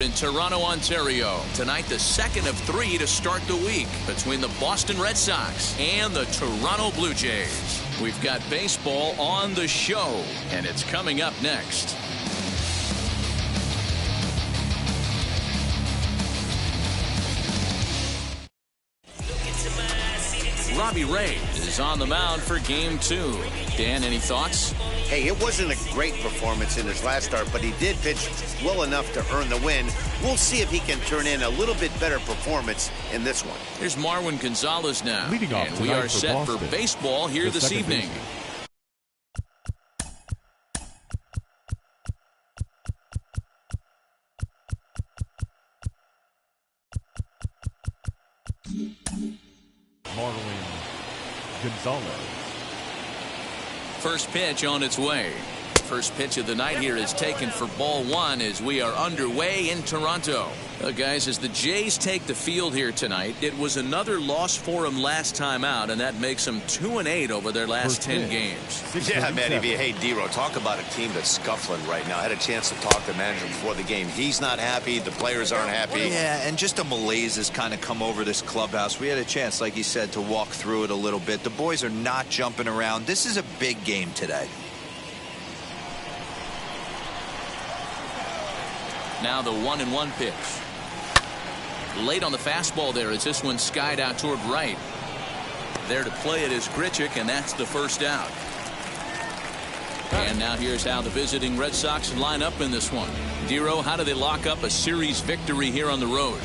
In Toronto, Ontario. Tonight, the second of 3 to start the week between the Boston Red Sox and the Toronto Blue Jays. We've got baseball on the show, and it's coming up next. Robbie Ray is on the mound for Game 2. Dan, any thoughts? Hey, it wasn't a great performance in his last start, but he did pitch well enough to earn the win. We'll see if he can turn in a little bit better performance in this one. Here's Marwin Gonzalez now. Leading off and we are set Boston, for baseball here this evening. Marwin Gonzalez. First pitch on its way. First pitch of the night here is taken for ball 1 as we are underway in Toronto. Guys, as the Jays take the field here tonight, it was another loss for them last time out, and that makes them 2-8 over their last 10 games. Yeah, Matty V. Hey, D-Row, talk about a team that's scuffling right now. I had a chance to talk to the manager before the game. He's not happy. The players aren't happy. Yeah, and just a malaise has kind of come over this clubhouse. We had a chance, like he said, to walk through it a little bit. The boys are not jumping around. This is a big game today. Now the 1-1 pitch. Late on the fastball there as this one skied out toward right. There to play it is Grichuk, and that's the first out. And now here's how the visiting Red Sox line up in this one. Dero, how do they lock up a series victory here on the road?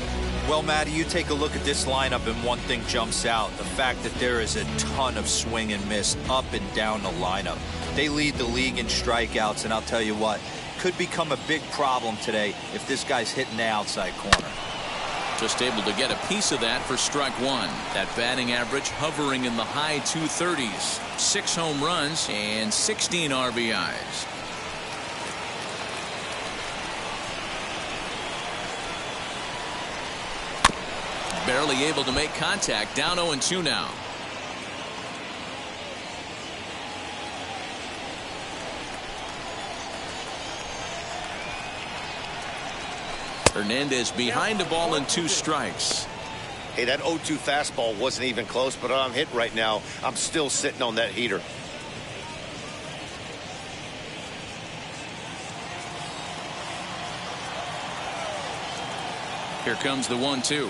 Well, Matty, you take a look at this lineup and one thing jumps out. The fact that there is a ton of swing and miss up and down the lineup. They lead the league in strikeouts, and I'll tell you what, could become a big problem today if this guy's hitting the outside corner. Just able to get a piece of that for strike 1. That batting average hovering in the high 230s. 6 home runs and 16 RBIs. Barely able to make contact. Down 0-2 now. Hernandez behind the ball and 2 strikes. Hey, that 0-2 fastball wasn't even close, but I'm hit right now. I'm still sitting on that heater. Here comes the 1-2.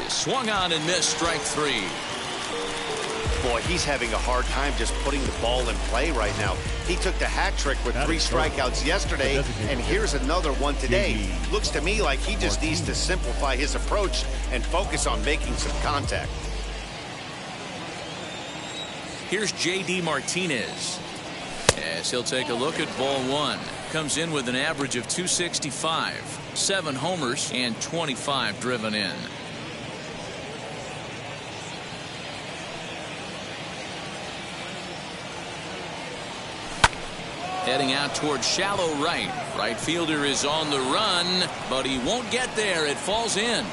Is swung on and missed. Strike 3. Boy, he's having a hard time just putting the ball in play right now. He took the hat trick with 3 strikeouts yesterday, and here's another one today. Looks to me like he just needs to simplify his approach and focus on making some contact. Here's J.D. Martinez as he'll take a look at ball 1. Comes in with an average of 265, 7 homers, and 25 driven in. Heading out towards shallow right. Right fielder is on the run, but he won't get there. It falls in.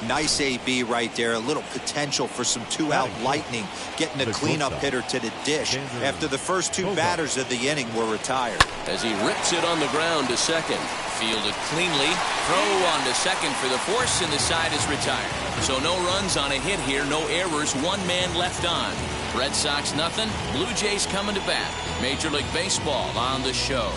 Nice AB right there. A little potential for some 2-out lightning. Getting a cleanup hitter to the dish after the first 2 batters of the inning were retired. As he rips it on the ground to second. Fielded cleanly. Throw on to second for the force, and the side is retired. So no runs on a hit here. No errors. 1 man left on. Red Sox nothing. Blue Jays coming to bat. Major League Baseball on the show.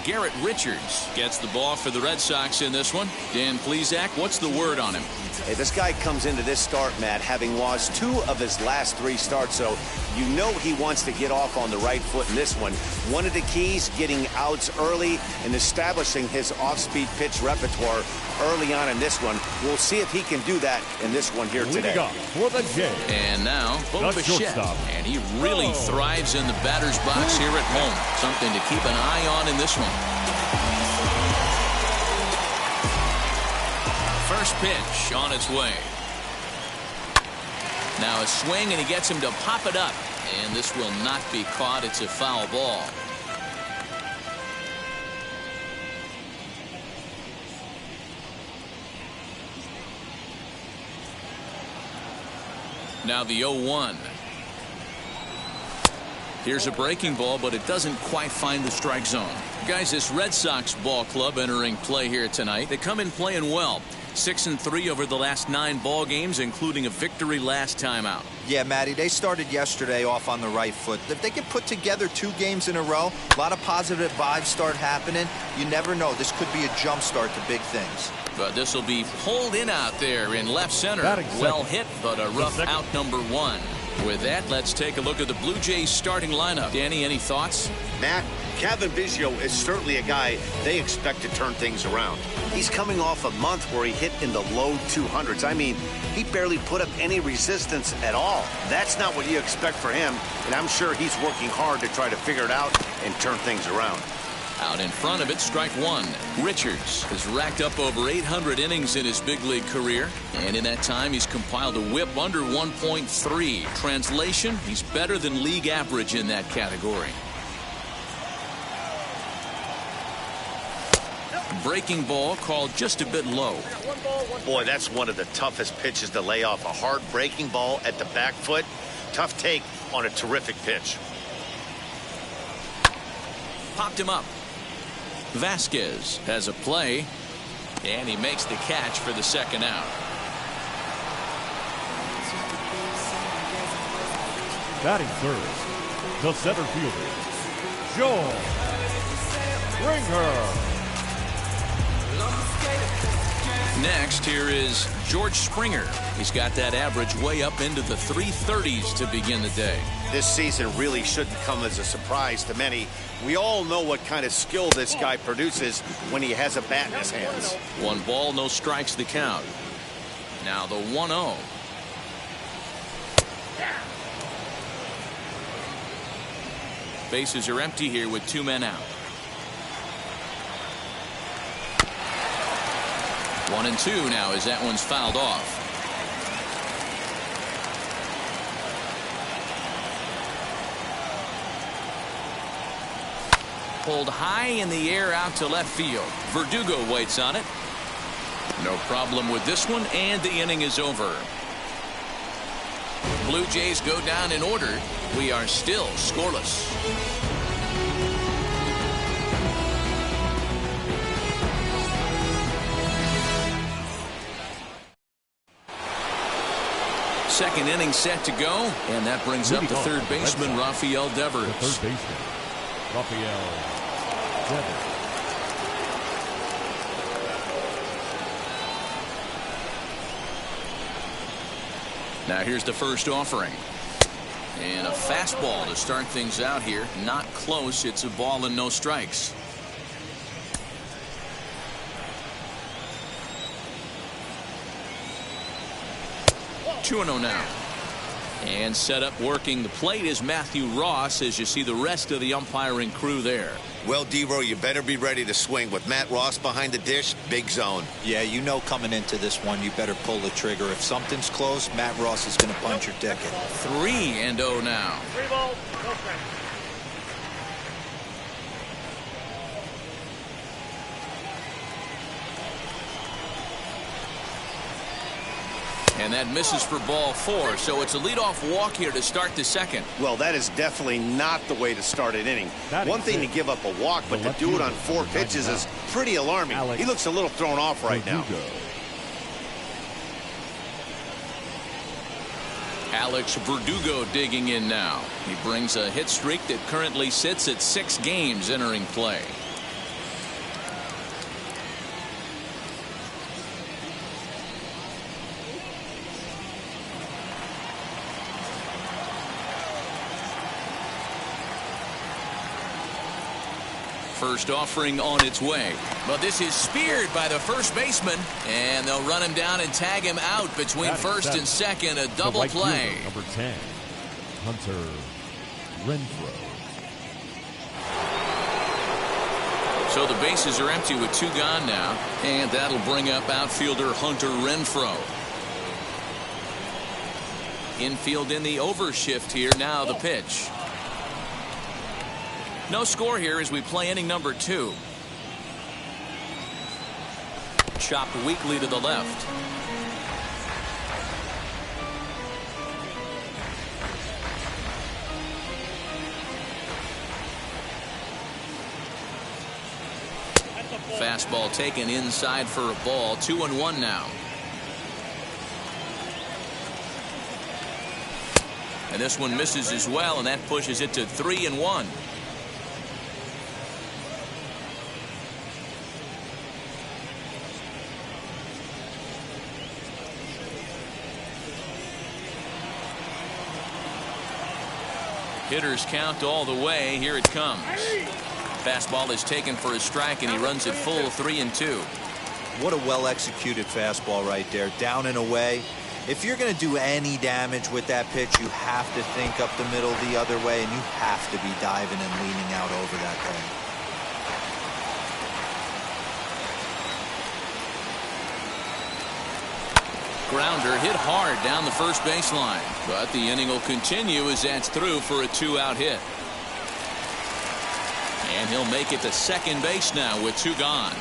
Garrett Richards gets the ball for the Red Sox in this one. Dan Plesac, what's the word on him? Hey, this guy comes into this start, Matt, having lost 2 of his last 3 starts, so you know he wants to get off on the right foot in this one. One of the keys, getting outs early and establishing his off-speed pitch repertoire early on in this one. We'll see if he can do that in this one here today. For the Jays. And now, Bo Bichette. And he really thrives in the batter's box here at home. Something to keep an eye on in this one. First pitch on its way. Now a swing, and he gets him to pop it up. And this will not be caught. It's a foul ball. Now the 0-1. Here's a breaking ball, but it doesn't quite find the strike zone. Guys, this Red Sox ball club entering play here tonight. They come in playing well. 6-3 over the last 9 ball games, including a victory last time out. Yeah, Matty, they started yesterday off on the right foot. If they can put together 2 games in a row, a lot of positive vibes start happening. You never know. This could be a jump start to big things. But this will be pulled in out there in left center. Well hit, but a rough out number 1. With that, let's take a look at the Blue Jays starting lineup. Danny, any thoughts? Matt, Kevin Biggio is certainly a guy they expect to turn things around. He's coming off a month where he hit in the low 200s. I mean, he barely put up any resistance at all. That's not what you expect for him, and I'm sure he's working hard to try to figure it out and turn things around. Out in front of it, strike 1. Richards has racked up over 800 innings in his big league career, and in that time he's compiled a whip under 1.3. Translation, he's better than league average in that category. Breaking ball called just a bit low. Boy, that's one of the toughest pitches to lay off. A hard breaking ball at the back foot. Tough take on a terrific pitch. Popped him up. Vasquez has a play, and he makes the catch for the second out. Batting third, the center fielder, Joe Springer. Next, here is George Springer. He's got that average way up into the 330s to begin the day. This season really shouldn't come as a surprise to many. We all know what kind of skill this guy produces when he has a bat in his hands. 1 ball, no strikes the count. Now the 1-0. Bases are empty here with 2 men out. 1-2 now as that one's fouled off. Pulled high in the air out to left field. Verdugo waits on it. No problem with this one, and the inning is over. Blue Jays go down in order. We are still scoreless. Second inning set to go, and that brings up the third baseman, Rafael Devers. The third baseman, Rafael Devers. Now here's the first offering. And a fastball to start things out here. Not close. It's a ball and no strikes. Two-0 now. And set up working the plate is Matthew Ross as you see the rest of the umpiring crew there. Well, D-Row, you better be ready to swing. With Matt Ross behind the dish, big zone. Yeah, you know coming into this one, you better pull the trigger. If something's close, Matt Ross is going to punch your ticket. 3-0 now. 3 balls, no strikes. And that misses for ball 4, so it's a leadoff walk here to start the second. Well, that is definitely not the way to start an inning. One thing to give up a walk, but to do it on 4 pitches is pretty alarming. He looks a little thrown off right now. Alex Verdugo digging in now. He brings a hit streak that currently sits at 6 games entering play. First offering on its way, but this is speared by the first baseman, and they'll run him down and tag him out between first and second. A double play. Number 10, Hunter Renfroe. So the bases are empty with 2 gone now, and that'll bring up outfielder Hunter Renfroe. Infield in the overshift here. Now the pitch. No score here as we play inning number 2. Chopped weakly to the left. Fastball taken inside for a ball. 2-1 now. And this one misses as well, and that pushes it to 3-1. Hitters count all the way. Here it comes. Fastball is taken for a strike, and he runs it full 3-2. What a well-executed fastball right there. Down and away. If you're going to do any damage with that pitch, you have to think up the middle the other way, and you have to be diving and leaning out over that thing. Grounder hit hard down the first baseline, but the inning will continue as that's through for a 2-out hit. And he'll make it to second base now with 2 gone.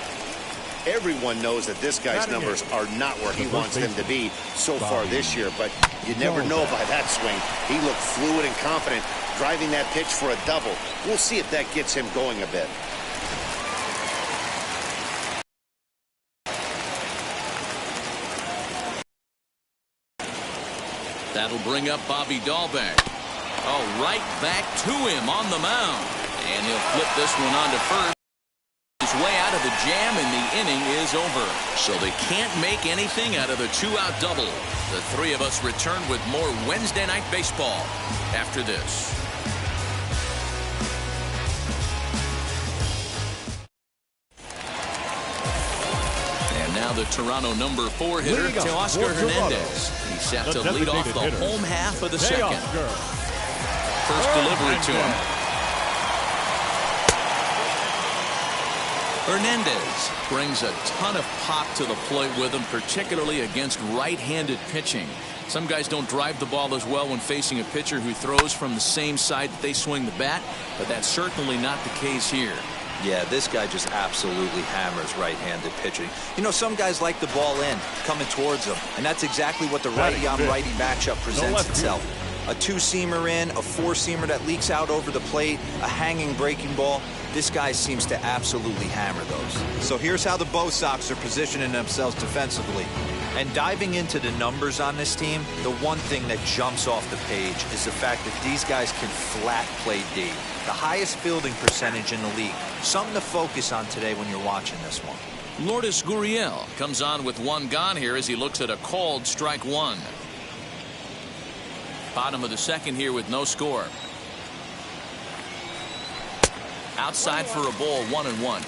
Everyone knows that this guy's numbers are not where he wants them to be so far this year, but you never know by that swing. He looked fluid and confident, driving that pitch for a double. We'll see if that gets him going a bit. That'll bring up Bobby Dahlbeck. Oh, right back to him on the mound. And he'll flip this one onto first. His way out of the jam, and the inning is over. So they can't make anything out of the 2-out double. The three of us return with more Wednesday Night Baseball after this. And now the Toronto number 4 hitter, Teoscar Hernandez. He's set to lead off the home half of the second. First delivery to him. Hernandez brings a ton of pop to the plate with him, particularly against right-handed pitching. Some guys don't drive the ball as well when facing a pitcher who throws from the same side that they swing the bat, but that's certainly not the case here. Yeah, this guy just absolutely hammers right-handed pitching. You know, some guys like the ball in, coming towards them, and that's exactly what the righty-on-righty matchup presents itself. A 2-seamer in, a 4-seamer that leaks out over the plate, a hanging breaking ball. This guy seems to absolutely hammer those. So here's how the Bo Sox are positioning themselves defensively. And diving into the numbers on this team, the one thing that jumps off the page is the fact that these guys can flat play D. The highest fielding percentage in the league. Something to focus on today when you're watching this one. Lourdes Gurriel comes on with 1 gone here as he looks at a called strike 1. Bottom of the second here with no score. Outside for a ball, 1-1.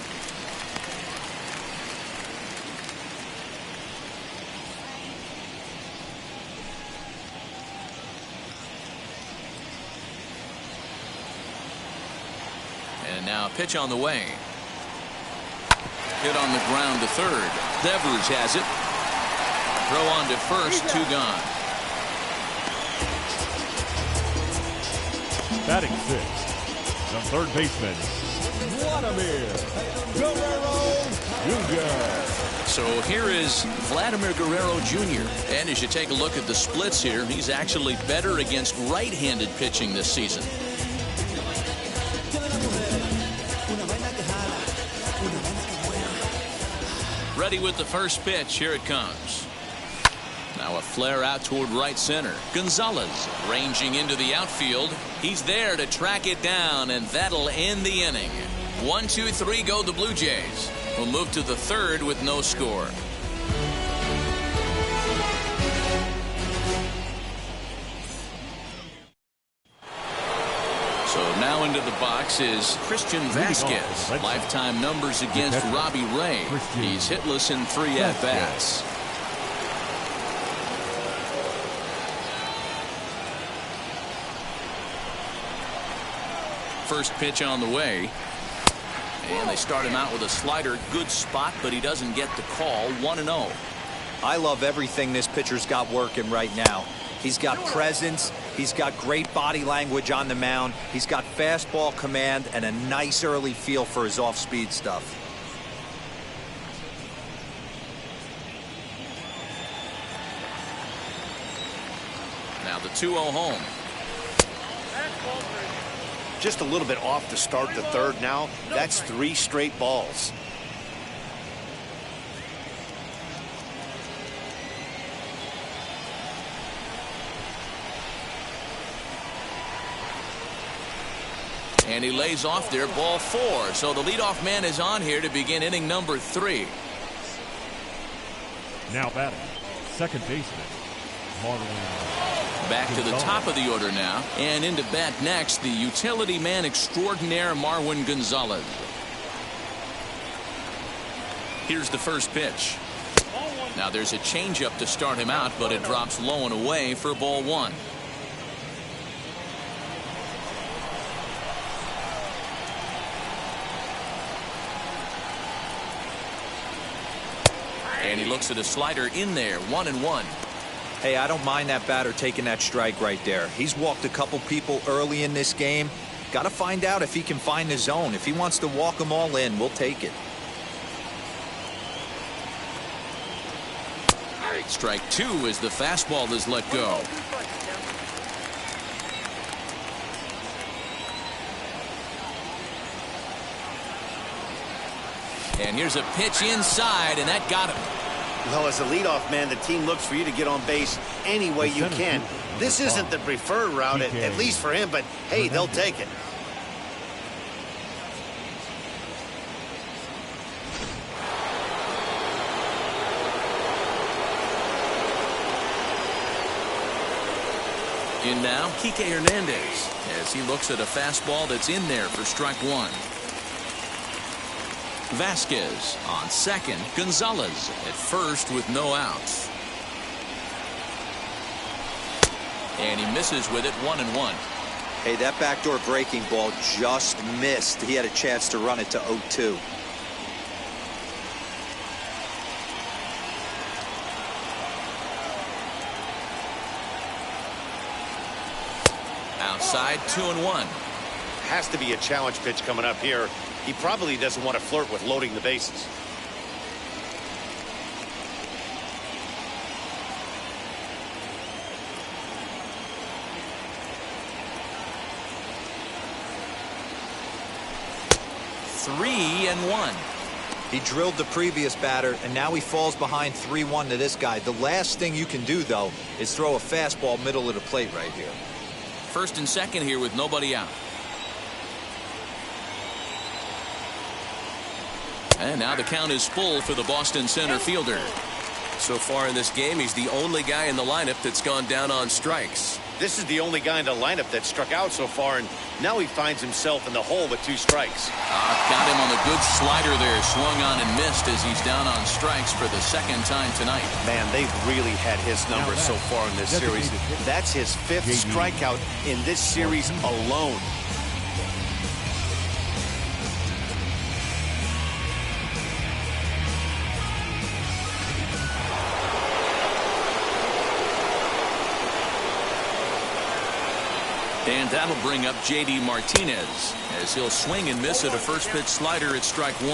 And now a pitch on the way. Hit on the ground to third. Devers has it. Throw on to first, 2 gone. Batting 6th, the third baseman, Vladimir Guerrero Jr. So here is Vladimir Guerrero Jr. And as you take a look at the splits here, he's actually better against right-handed pitching this season. Ready with the first pitch. Here it comes. Now a flare out toward right center. Gonzalez ranging into the outfield. He's there to track it down, and that'll end the inning. 1, 2, 3 go the Blue Jays. We'll move to the third with no score. So now into the box is Christian Vasquez. Lifetime numbers against Robbie Ray. He's hitless in 3 at-bats. First pitch on the way. And they start him out with a slider. Good spot, but he doesn't get the call. 1-0. I love everything this pitcher's got working right now. He's got presence. He's got great body language on the mound. He's got fastball command and a nice early feel for his off-speed stuff. Now the 2-0 home. Just a little bit off to start the third now. That's 3 straight balls. And he lays off there, ball 4. So the leadoff man is on here to begin inning number 3. Now batting, second baseman, Marwin. Back to the top of the order now. And into bat next, the utility man extraordinaire, Marwin Gonzalez. Here's the first pitch. Now there's a changeup to start him out, but it drops low and away for ball 1. And he looks at a slider in there, 1-1. Hey, I don't mind that batter taking that strike right there. He's walked a couple people early in this game. Got to find out if he can find the zone. If he wants to walk them all in, we'll take it. Strike 2 as the fastball is let go. And here's a pitch inside, and that got him. Well, as a leadoff man, the team looks for you to get on base any way you can. This isn't the preferred route, at least for him, but hey, they'll take it. In now, Kike Hernandez, as he looks at a fastball that's in there for strike 1. Vasquez on second. Gonzalez at first with no outs. And he misses with it, 1-1. Hey, that backdoor breaking ball just missed. He had a chance to run it to 0-2. Outside, 2-1. Has to be a challenge pitch coming up here. He probably doesn't want to flirt with loading the bases. Three and 1. He drilled the previous batter, and now he falls behind 3-1 to this guy. The last thing you can do, though, is throw a fastball middle of the plate right here. First and second here with nobody out. And now the count is full for the Boston center fielder. So far in this game, he's the only guy in the lineup that's gone down on strikes. This is the only guy in the lineup that struck out so far, and now he finds himself in the hole with 2 strikes. Got him on a good slider there, swung on and missed as he's down on strikes for the second time tonight. Man, they've really had his number so far in this series. That's his 5th strikeout in this series alone. And that'll bring up J.D. Martinez as he'll swing and miss at a first pitch slider at strike 1.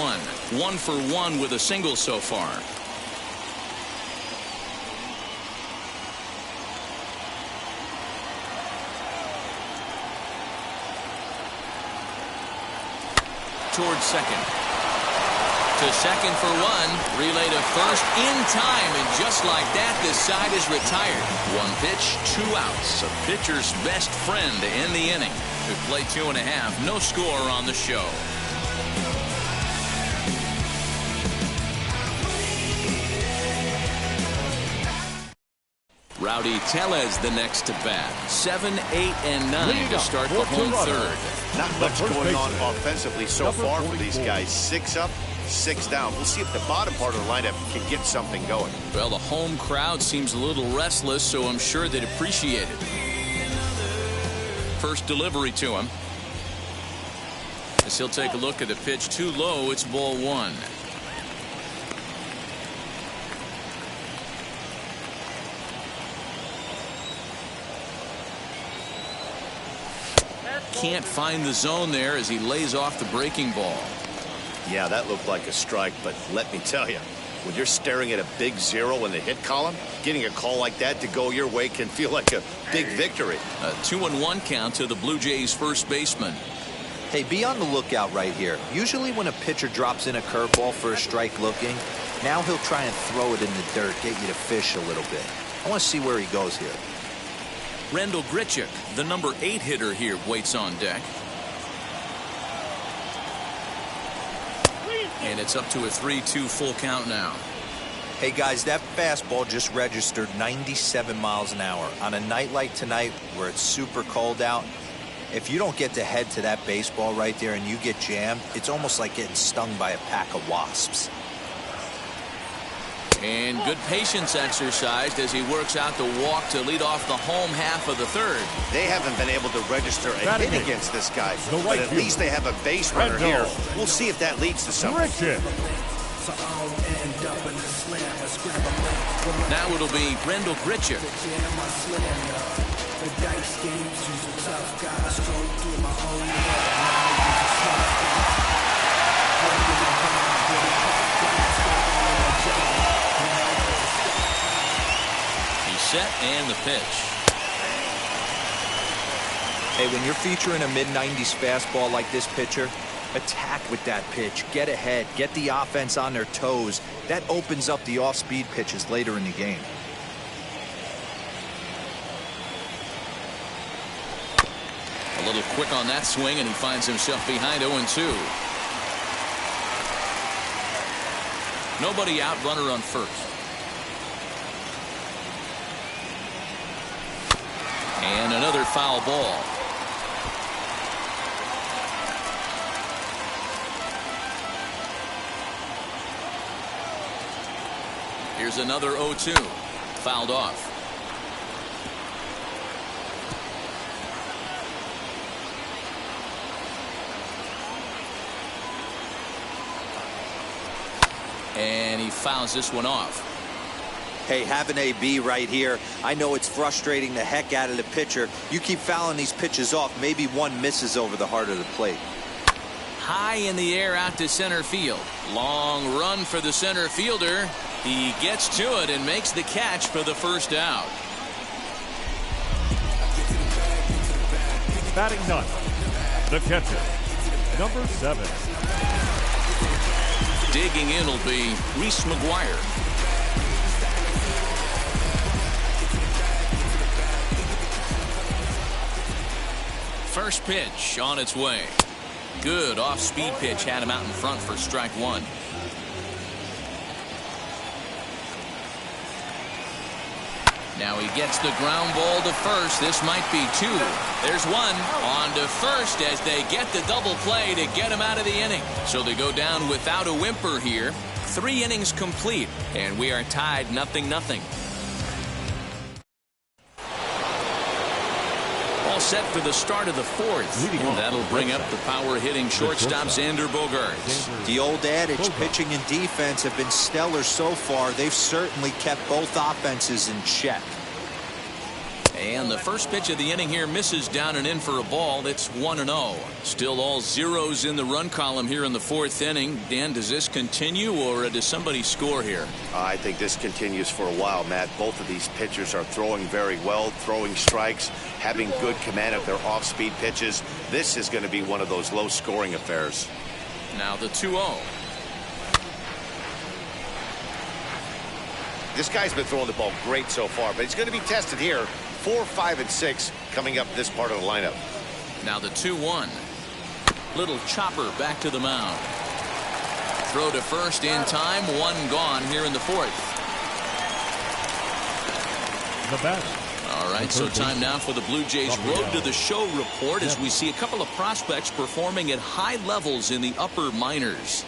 1 for 1 with a single so far. Towards second. To second for 1. Relay to first in time, and just like that, this side is retired. 1 pitch, 2 outs. A pitcher's best friend to end the inning. We play 2.5. No score on the show. Rowdy Tellez the next to bat. 7, 8, and 9 to start the home third. Not much going on offensively so far for these guys. 6 up, 6 down. We'll see if the bottom part of the lineup can get something going. Well, the home crowd seems a little restless, so I'm sure they'd appreciate it. First delivery to him. As he'll take a look at the pitch too low, it's ball 1. Can't find the zone there as he lays off the breaking ball. Yeah, that looked like a strike, but let me tell you, when you're staring at a big 0 in the hit column, getting a call like that to go your way can feel like a big victory. A 2-1 count to the Blue Jays first baseman. Hey, be on the lookout right here. Usually when a pitcher drops in a curveball for a strike looking, now he'll try and throw it in the dirt, get you to fish a little bit. I want to see where he goes here. Randall Grichuk, the number 8 hitter here, waits on deck. And it's up to a 3-2 full count now. Hey guys, that fastball just registered 97 miles an hour. On a night like tonight where it's super cold out, if you don't get to head to that baseball right there and you get jammed, it's almost like getting stung by a pack of wasps. And good patience exercised as he works out the walk to lead off the home half of the third. They haven't been able to register a hit against this guy, but at least they have a base runner here. We'll see if that leads to something. Now it'll be Brendel Gritcher. He's set and the pitch. Hey, when you're featuring a mid-90s fastball like this pitcher, attack with that pitch, get ahead, get the offense on their toes. That opens up the off-speed pitches later in the game. A little quick on that swing, and he finds himself behind 0-2. Nobody out, runner on first. And another foul ball. Here's another 0-2. Fouled off. And he fouls this one off. Hey, have an AB right here. I know it's frustrating the heck out of the pitcher. You keep fouling these pitches off, maybe one misses over the heart of the plate. High in the air out to center field. Long run for the center fielder. He gets to it and makes the catch for the first out. Batting ninth, the catcher, number 7. Digging in will be Reese McGuire. First pitch on its way. Good off-speed pitch had him out in front for strike one. Now he gets the ground ball to first. This might be 2. There's 1 on to first as they get the double play to get him out of the inning. So they go down without a whimper here. 3 innings complete, and we are tied 0-0. All set for the start of the 4th. That'll bring up the power-hitting shortstop Xander Bogaerts. The old adage, pitching and defense have been stellar so far. They've certainly kept both offenses in check. And the first pitch of the inning here misses down and in for a ball. It's 1-0. Still all zeros in the run column here in the 4th inning. Dan, does this continue or does somebody score here? I think this continues for a while, Matt. Both of these pitchers are throwing very well, throwing strikes, having good command of their off-speed pitches. This is going to be one of those low-scoring affairs. Now the 2-0. This guy's been throwing the ball great so far, but he's going to be tested here. 4, 5, and 6 coming up this part of the lineup. Now the 2-1. Little chopper back to the mound. Throw to first in time. 1 gone here in the 4th. The batter. All right, so time now for the Blue Jays Road to the Show report as we see a couple of prospects performing at high levels in the upper minors.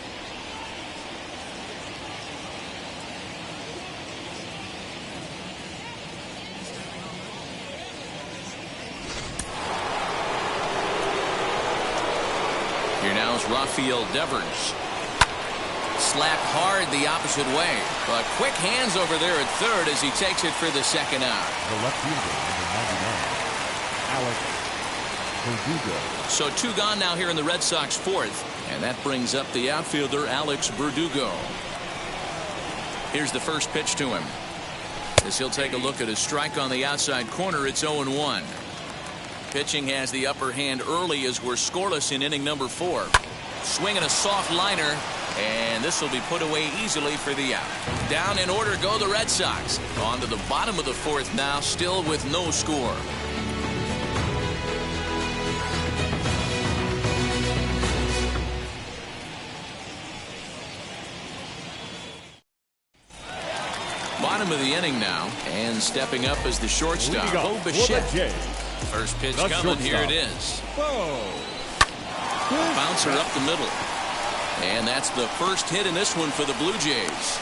Here now is Rafael Devers. Slap hard the opposite way, but quick hands over there at third as he takes it for the second out. The left fielder, number 99, Alex Verdugo. So 2 gone now here in the Red Sox 4th, and that brings up the outfielder Alex Verdugo. Here's the first pitch to him. As he'll take a look at his strike on the outside corner, it's 0-1. Pitching has the upper hand early as we're scoreless in inning number 4. Swinging a soft liner, and this will be put away easily for the out. Down in order go the Red Sox. On to the bottom of the 4th now, still with no score. bottom of the inning now, and stepping up as the shortstop, Bichette. First pitch coming. Here it is. Bouncer up the middle. And that's the first hit in this one for the Blue Jays.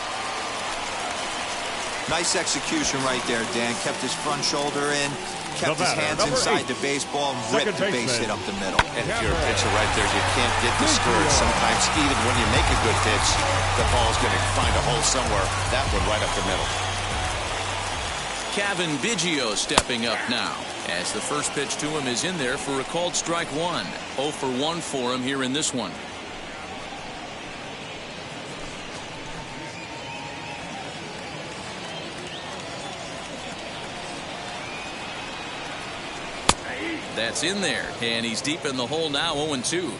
Nice execution right there, Dan. Kept his front shoulder in, kept his hands inside the baseball, and ripped the base hit up the middle. And if you're a pitcher right there, you can't get discouraged. Sometimes even when you make a good pitch, the ball's going to find a hole somewhere. That one right up the middle. Kevin Biggio stepping up now, as the first pitch to him is in there for a called strike one. 0 for 1 for him here in this one. That's in there, and he's deep in the hole now. 0-2.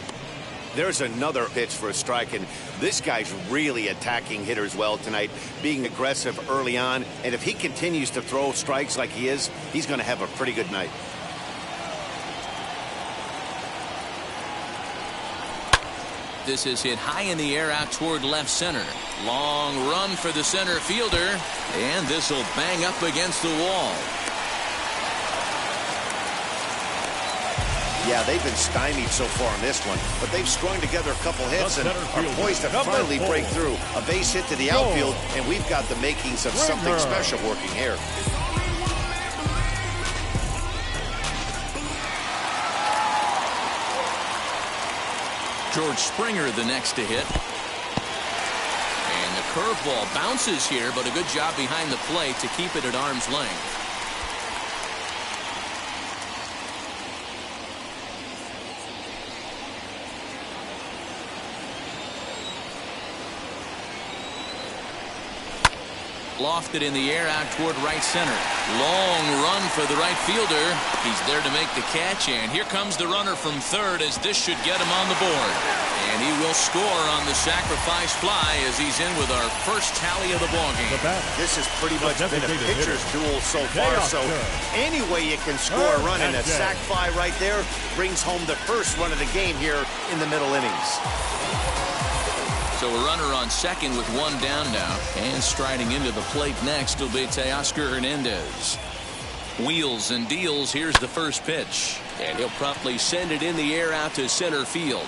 There's another pitch for a strike, and this guy's really attacking hitters well tonight, being aggressive early on. And if he continues to throw strikes like he is, he's going to have a pretty good night. This is hit high in the air out toward left center. Long run for the center fielder, and this will bang up against the wall. Yeah, they've been stymied so far in this one, but they've strung together a couple hits and are poised to finally break through. A base hit to the outfield, and we've got the makings of something special working here. George Springer the next to hit. And the curveball bounces here, but a good job behind the plate to keep it at arm's length. Lofted in the air out toward right center. Long run for the right fielder. He's there to make the catch, and here comes the runner from third, as this should get him on the board. And he will score on the sacrifice fly as he's in with our first tally of the ballgame. This has pretty much been a pitcher's duel so far, so any way you can score a run, and a sac fly right there brings home the first run of the game here in the middle innings. So a runner on second with one down now, and striding into the plate next will be Teoscar Hernandez. Wheels and deals. Here's the first pitch, and he'll promptly send it in the air out to center field.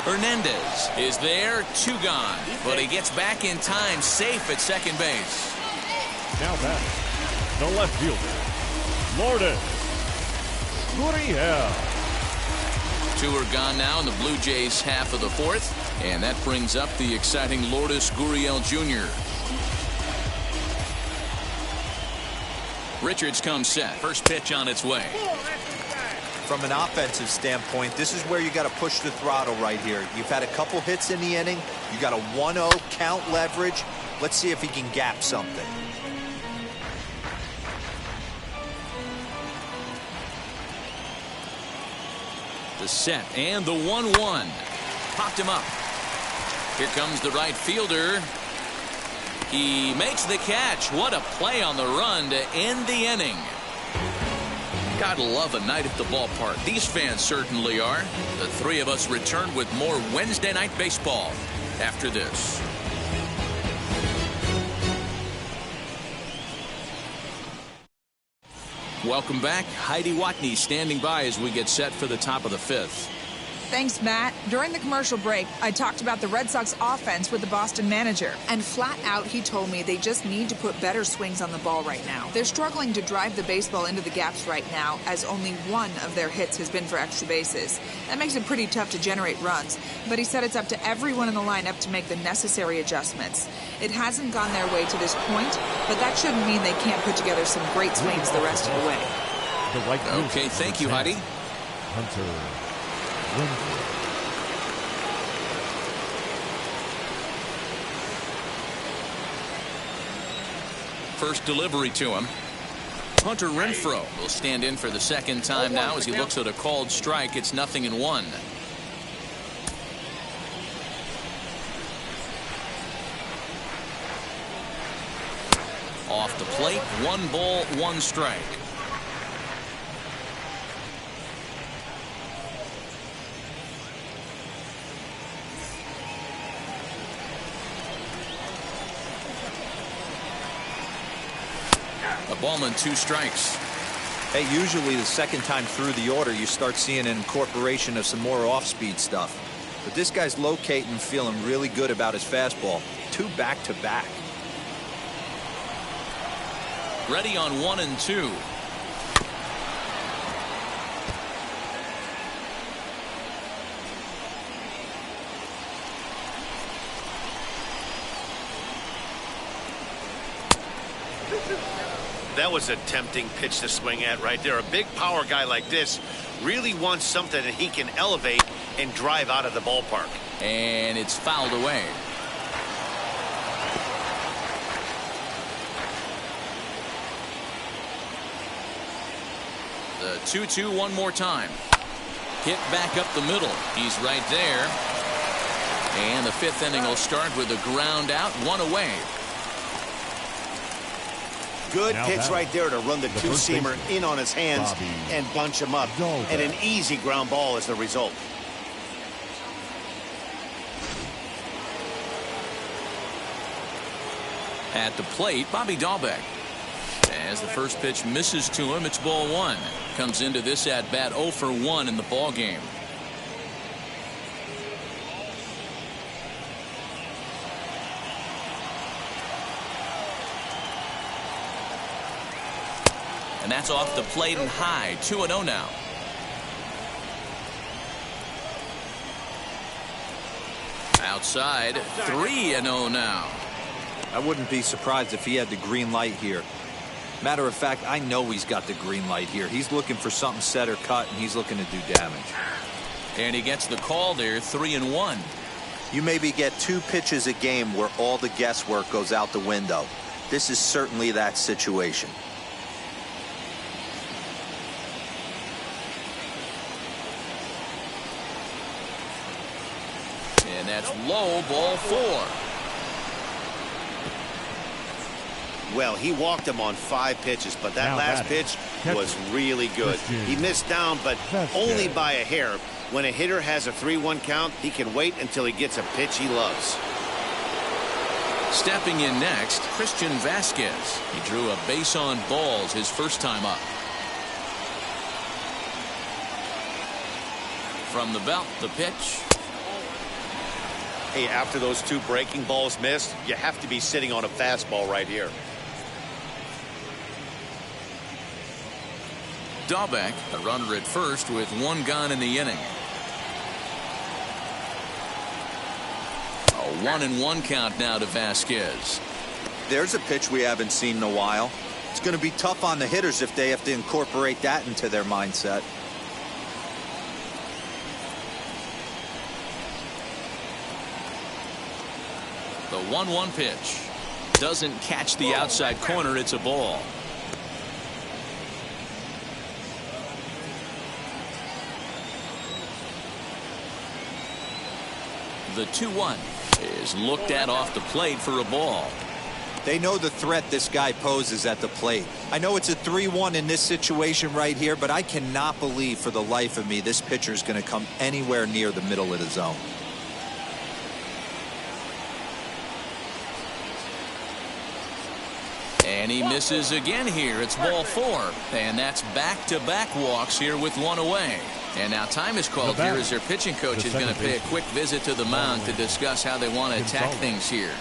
Hernandez is there, 2 gone, but he gets back in time, safe at second base. Now back, the left fielder, Lourdes Gurriel. 2 are gone now in the Blue Jays half of the fourth, and that brings up the exciting Lourdes Gurriel Jr. Richards comes set. First pitch on its way. From an offensive standpoint, this is where you got to push the throttle right here. You've had a couple hits in the inning. You got a 1-0 count leverage. Let's see if he can gap something. The set and the 1-1. Popped him up. Here comes the right fielder. He makes the catch. What a play on the run to end the inning. Gotta love a night at the ballpark. These fans certainly are. The 3 of us return with more Wednesday Night Baseball after this. Welcome back. Heidi Watney standing by as we get set for the top of the 5th. Thanks, Matt. During the commercial break, I talked about the Red Sox offense with the Boston manager. And flat out, he told me they just need to put better swings on the ball right now. They're struggling to drive the baseball into the gaps right now, as only 1 of their hits has been for extra bases. That makes it pretty tough to generate runs. But he said it's up to everyone in the lineup to make the necessary adjustments. It hasn't gone their way to this point, but that shouldn't mean they can't put together some great swings the rest of the way. Okay, thank you, Heidi. Hunter. First delivery to him. Hunter Renfroe will stand in for the second time now as he looks at a called strike. It's 0-1. Off the plate, 1 ball, 1 strike. A ball and 2 strikes. Hey, usually the second time through the order, you start seeing an incorporation of some more off-speed stuff. But this guy's locating and feeling really good about his fastball. 2 back-to-back. Ready on 1 and 2. That was a tempting pitch to swing at right there. A big power guy like this really wants something that he can elevate and drive out of the ballpark. And it's fouled away. The 2-2 one more time. Hit back up the middle. He's right there. And the 5th inning will start with a ground out, 1 away. Good pitch right there to run the two-seamer in on his hands and bunch him up. And an easy ground ball as the result. At the plate, Bobby Dahlbeck. As the first pitch misses to him, it's ball 1. Comes into this at-bat 0 for 1 in the ball game. And that's off the plate and high. 2-0 now. Outside, 3-0 now. I wouldn't be surprised if he had the green light here. Matter of fact, I know he's got the green light here. He's looking for something set or cut, and he's looking to do damage. And he gets the call there, 3-1. You maybe get 2 pitches a game where all the guesswork goes out the window. This is certainly that situation. And that's low, ball 4. Well, he walked him on 5 pitches, but that last pitch was really good. He missed down, but only by a hair. When a hitter has a 3-1 count, he can wait until he gets a pitch he loves. Stepping in next, Christian Vasquez. He drew a base on balls his first time up. From the belt, the pitch. Hey, after those 2 breaking balls missed, you have to be sitting on a fastball right here. Dahlbeck, a runner at first with 1 gone in the inning. A 1-1 count now to Vasquez. There's a pitch we haven't seen in a while. It's going to be tough on the hitters if they have to incorporate that into their mindset. The 1-1 pitch doesn't catch the outside corner. It's a ball. The 2-1 is looked at off the plate for a ball. They know the threat this guy poses at the plate. I know it's a 3-1 in this situation right here, but I cannot believe for the life of me this pitcher is going to come anywhere near the middle of the zone. And he misses again here. It's ball 4. And that's back-to-back walks here with 1 away. And now time is called here as their pitching coach is going to pay a quick visit to the mound to discuss how they want to attack things here.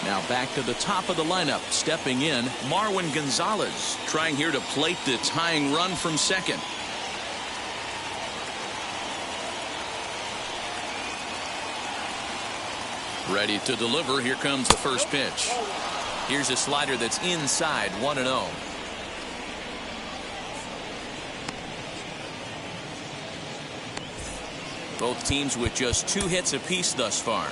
Now back to the top of the lineup. Stepping in, Marwin Gonzalez, trying here to plate the tying run from second. Ready to deliver. Here comes the first pitch. Here's a slider that's inside, 1-0. Both teams with just 2 hits apiece thus far.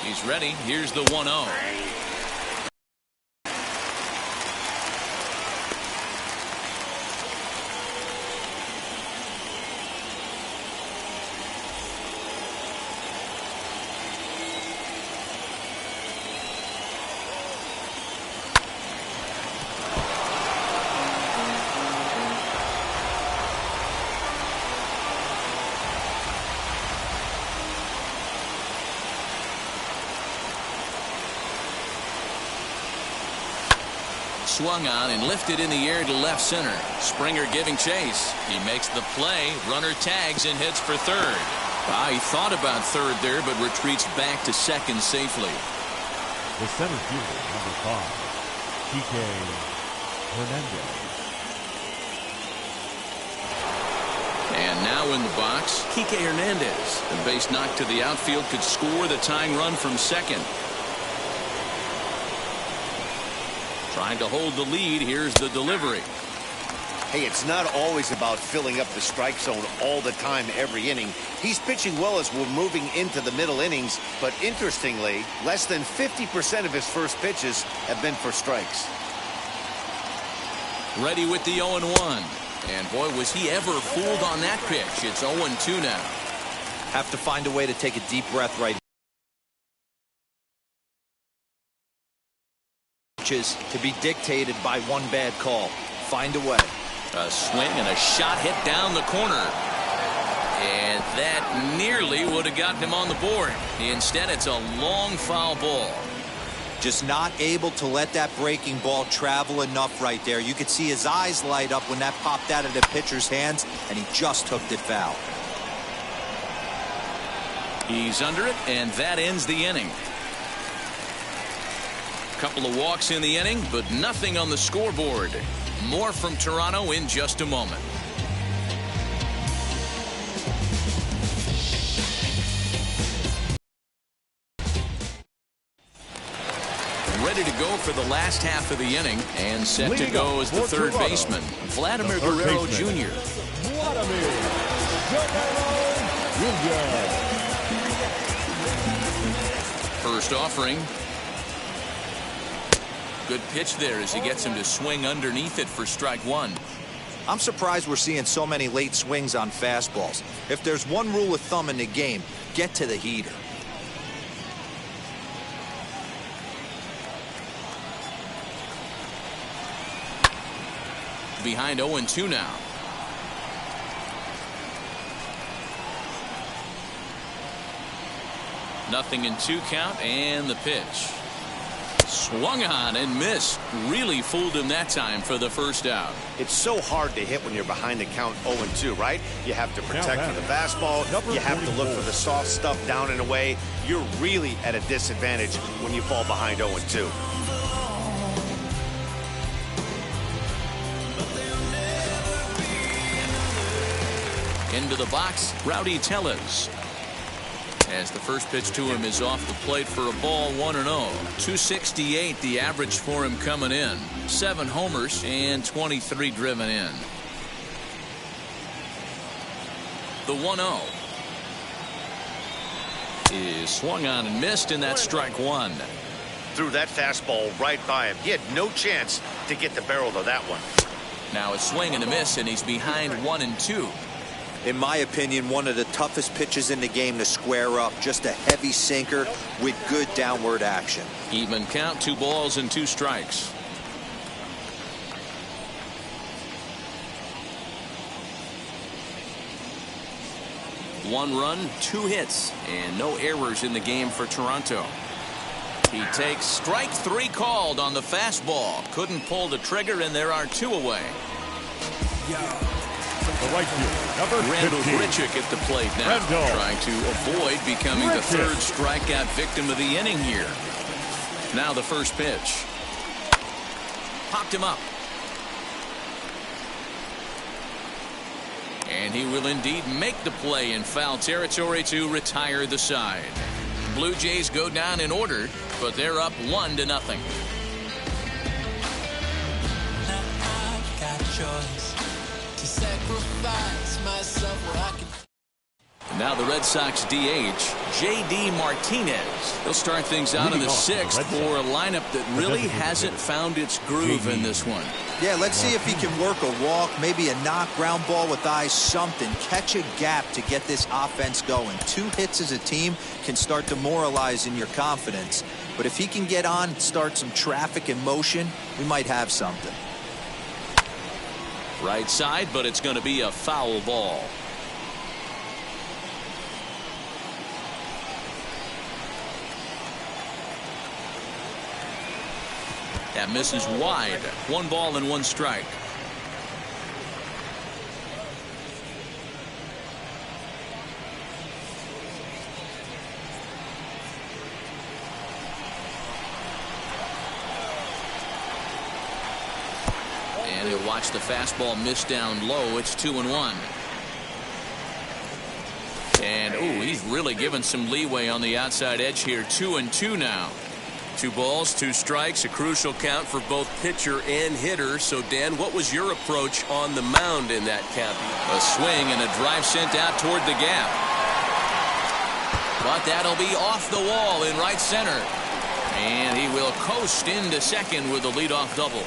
He's ready. Here's the 1-0. swung on and lifted in the air to left center. Springer giving chase. He makes the play. Runner tags and heads for third. He thought about third there, but retreats back to second safely. The center fielder, number 5, Kike Hernandez. And now in the box, Kike Hernandez. The base knock to the outfield could score the tying run from second. Trying to hold the lead. Here's the delivery. Hey, it's not always about filling up the strike zone all the time every inning. He's pitching well as we're moving into the middle innings, but interestingly, less than 50% of his first pitches have been for strikes. Ready with the 0-1. And boy, was he ever fooled on that pitch. It's 0-2 now. Have to find a way to take a deep breath right. To be dictated by one bad call. Find a way. A swing and a shot hit down the corner. And that nearly would have gotten him on the board. Instead, it's a long foul ball. Just not able to let that breaking ball travel enough right there. You could see his eyes light up when that popped out of the pitcher's hands, and he just hooked it foul. He's under it, and that ends the inning. Couple of walks in the inning, but nothing on the scoreboard. More from Toronto in just a moment. Ready to go for the last half of the inning, and set to go as the third baseman, Vladimir Guerrero Jr. First offering. Good pitch there as he gets him to swing underneath it for strike one. I'm surprised we're seeing so many late swings on fastballs. If there's one rule of thumb in the game, get to the heater. Behind 0-2 now. Nothing in 2 count, and the pitch. Swung on and missed. Really fooled him that time for the first out. It's so hard to hit when you're behind the count 0-2, right? You have to protect for the fastball. You have to look for the soft stuff down and away. You're really at a disadvantage when you fall behind 0-2. Into the box, Rowdy Tellez. As the first pitch to him is off the plate for a ball, 1-0. 268 the average for him coming in. 7 homers and 23 driven in. The 1-0 is swung on and missed, and that's strike one. Threw that fastball right by him. He had no chance to get the barrel of that one. Now a swing and a miss, and he's behind 1-2. In my opinion, one of the toughest pitches in the game to square up. Just a heavy sinker with good downward action. Even count, 2 balls and 2 strikes. One run, 2 hits, and no errors in the game for Toronto. He takes strike 3 called on the fastball. Couldn't pull the trigger, and there are 2 away. The right field, number Randall 15. Grichuk at the plate now, trying to avoid becoming the 3rd strikeout victim of the inning here. Now the first pitch. Popped him up. And he will indeed make the play in foul territory to retire the side. Blue Jays go down in order, but they're up 1-0. Now I've got a choice. Sacrifice myself where I can. Now the Red Sox DH, J.D. Martinez. He'll start things out in the 6th for a lineup that really hasn't found its groove in this one. Yeah, let's see if he can work a walk, maybe a knock, ground ball with eyes, something. Catch a gap to get this offense going. 2 hits as a team can start demoralizing your confidence. But if he can get on and start some traffic in motion, we might have something. Right side, but it's going to be a foul ball. That misses wide. 1 ball and 1 strike. And he'll watch the fastball miss down low. It's 2-1. And he's really given some leeway on the outside edge here. 2-2 now. 2 balls, 2 strikes, a crucial count for both pitcher and hitter. So, Dan, what was your approach on the mound in that count? A swing and a drive sent out toward the gap. But that'll be off the wall in right center. And he will coast into second with a leadoff double.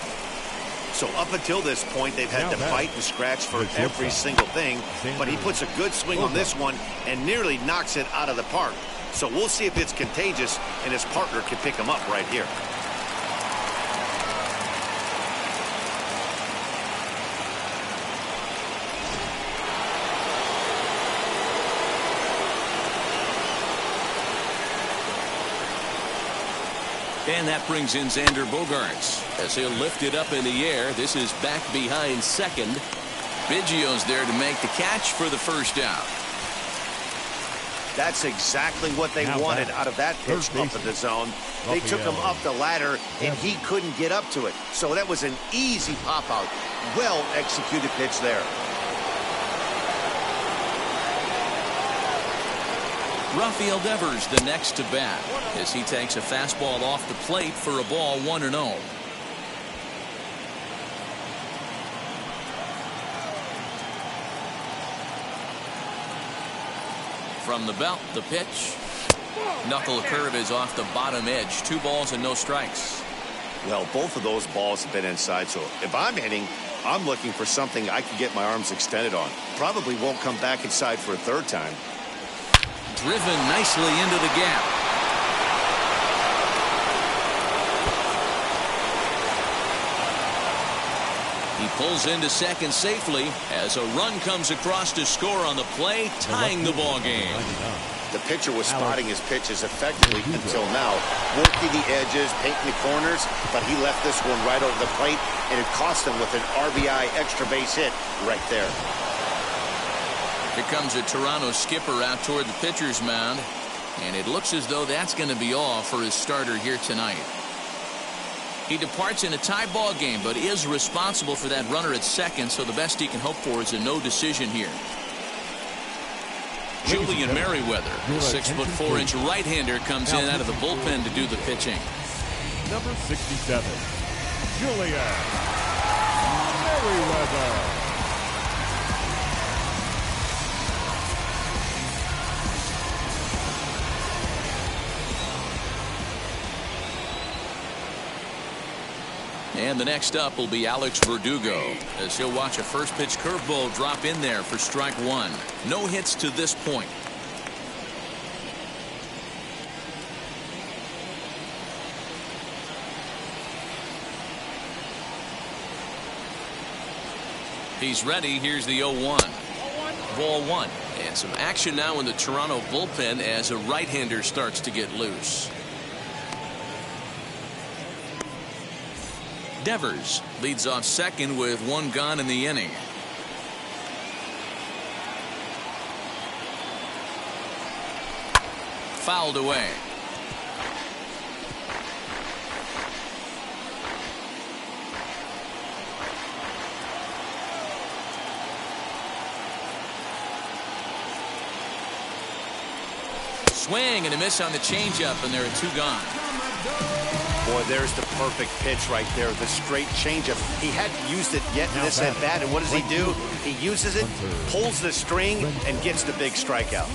So up until this point, they've had to fight and scratch for every single thing. But he puts a good swing on this one and nearly knocks it out of the park. So we'll see if it's contagious and his partner can pick him up right here. And that brings in Xander Bogaerts as he'll lift it up in the air. This is back behind second. Biggio's there to make the catch for the first out. That's exactly what they wanted out of that pitch up in the zone. They took him up the ladder, and he couldn't get up to it. So that was an easy pop-out. Well-executed pitch there. Rafael Devers the next to bat as he takes a fastball off the plate for a ball 1-0. From the belt, the pitch. Knuckle curve is off the bottom edge. 2 balls and no strikes. Well, both of those balls have been inside, so if I'm hitting, I'm looking for something I can get my arms extended on. Probably won't come back inside for a 3rd time. Driven nicely into the gap. He pulls into second safely as a run comes across to score on the play, tying the ball game. The pitcher was spotting his pitches effectively until now, working the edges, painting the corners, but he left this one right over the plate, and it cost him with an RBI extra base hit right there. Here comes a Toronto skipper out toward the pitcher's mound, and it looks as though that's going to be all for his starter here tonight. He departs in a tie ball game, but is responsible for that runner at second, so the best he can hope for is a no decision here. Julian Merriweather, the 6'4" right-hander, comes in out of the bullpen to do the pitching. Number 67, Julian Merriweather. And the next up will be Alex Verdugo as he'll watch a first pitch curveball drop in there for strike 1. No hits to this point. He's ready. Here's the 0-1. Ball 1. And some action now in the Toronto bullpen as a right-hander starts to get loose. Devers leads off second with 1 gone in the inning. Fouled away. Swing and a miss on the changeup, and there are 2 gone. Boy, there's the perfect pitch right there, the straight changeup. He hadn't used it yet in this at-bat, and what does he do? He uses it, pulls the string, and gets the big strikeout.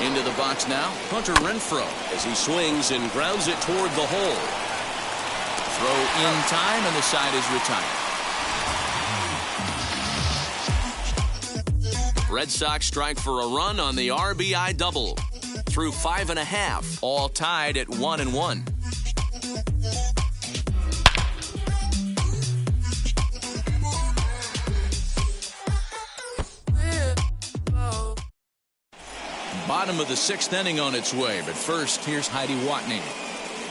Into the box now, Hunter Renfroe as he swings and grounds it toward the hole. Throw in time, and the side is retired. Red Sox strike for a run on the RBI double. Through 5.5, all tied at 1-1. bottom of the 6th inning on its way. But first, here's Heidi Watney.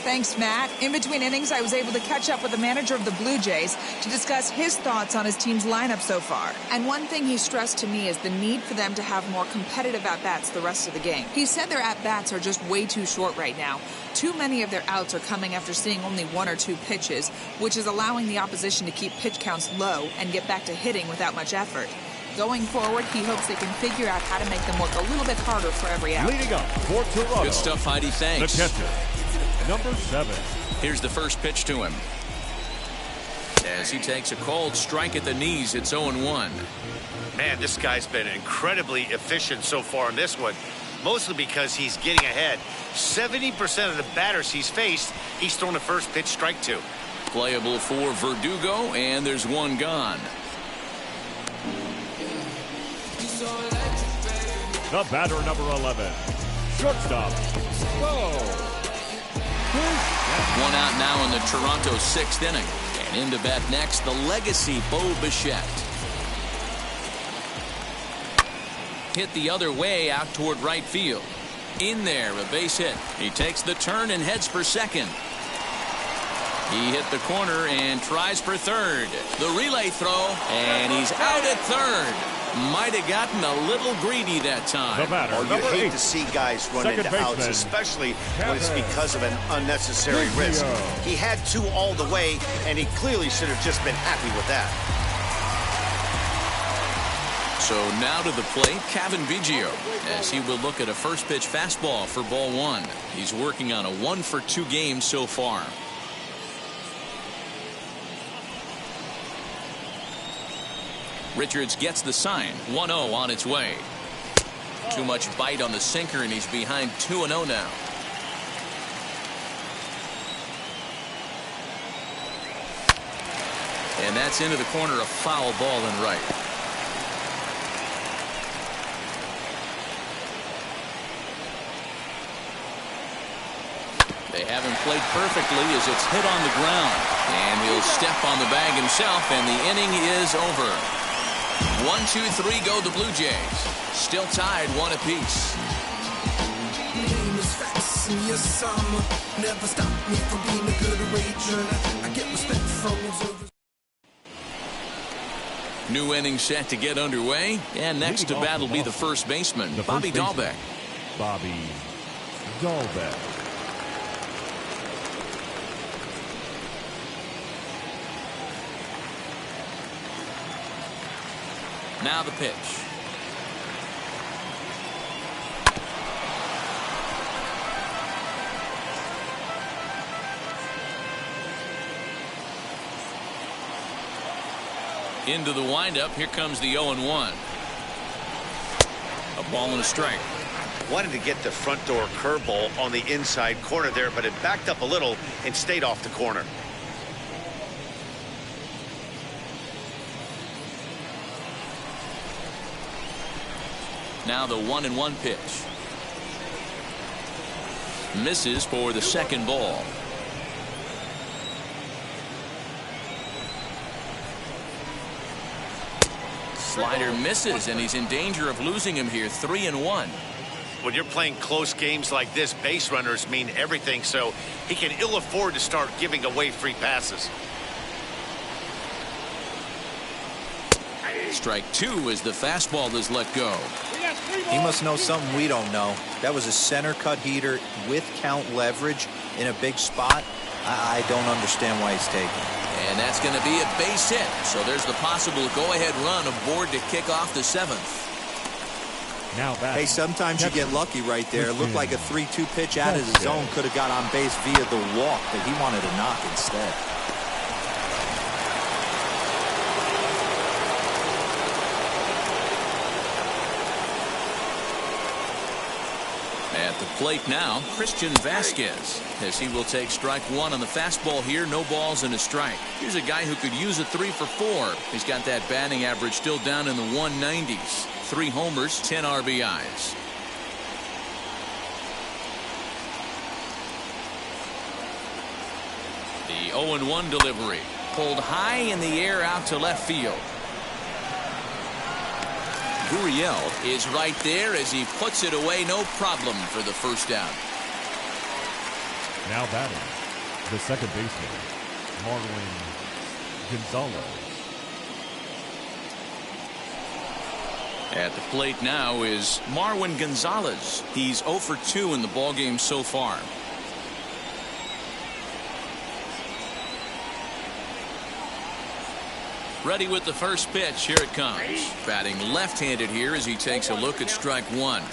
Thanks, Matt. In between innings, I was able to catch up with the manager of the Blue Jays to discuss his thoughts on his team's lineup so far. And one thing he stressed to me is the need for them to have more competitive at-bats the rest of the game. He said their at-bats are just way too short right now. Too many of their outs are coming after seeing only 1 or 2 pitches, which is allowing the opposition to keep pitch counts low and get back to hitting without much effort. Going forward, he hopes they can figure out how to make them work a little bit harder for every out. Leading up for Toronto. Good stuff, Heidi. Thanks. The catcher, number 7. Here's the first pitch to him. As he takes a cold strike at the knees, it's 0-1. Man, this guy's been incredibly efficient so far in this one, mostly because he's getting ahead. 70% of the batters he's faced, he's thrown the first pitch strike to. Playable for Verdugo, and there's one gone. The batter, number 11. Shortstop, Bo. One out now in the Toronto 6th inning. And in to bat next, the legacy Bo Bichette. Hit the other way out toward right field. In there, a base hit. He takes the turn and heads for second. He hit the corner and tries for third. The relay throw, and he's out at third. Might have gotten a little greedy that time. The batter, Oh, you number hate 8. to see guys run Second into outs, baseman, especially when it's because of an unnecessary risk. He had 2 all the way, and he clearly should have just been happy with that. So now to the plate, Kevin Biggio, as he will look at a first pitch fastball for ball 1. He's working on a 1-for-2 game so far. Richards gets the sign. 1-0 on its way. Too much bite on the sinker, and he's behind 2-0 now. And that's into the corner, a foul ball and right. They haven't played perfectly as it's hit on the ground. And he'll step on the bag himself, and the inning is over. 1-2-3 go the Blue Jays. Still tied 1 apiece. New inning set to get underway. And next to bat will be the first baseman, Bobby Dahlbeck. Bobby Dahlbeck. Now the pitch. Into the windup. Here comes the 0-1. A ball and a strike. Wanted to get the front door curveball on the inside corner there, but it backed up a little and stayed off the corner. Now the 1-1 pitch. Misses for the second ball. Slider misses, and he's in danger of losing him here. 3-1. When you're playing close games like this, base runners mean everything, so he can ill afford to start giving away free passes. Strike 2 as the fastball is let go. He must know something we don't know. That was a center cut heater with count leverage in a big spot. I don't understand why he's taking it. And that's going to be a base hit. So there's the possible go-ahead run aboard to kick off the 7th. Now back. Hey, sometimes you get lucky right there. It looked like a 3-2 pitch out of the zone. Could have got on base via the walk, but he wanted a knock instead. At the plate now, Christian Vasquez, as he will take strike 1 on the fastball here. No balls and a strike. Here's a guy who could use a 3 for 4. He's got that batting average still down in the 190s. 3 homers, 10 RBIs. The 0-1 delivery. Pulled high in the air out to left field. Gurriel is right there as he puts it away, no problem for the first down. Now batting, the second baseman, Marwin Gonzalez. At the plate now is Marwin Gonzalez. He's 0 for 2 in the ballgame so far. Ready with the first pitch. Here it comes. Batting left-handed here as he takes a look at strike one.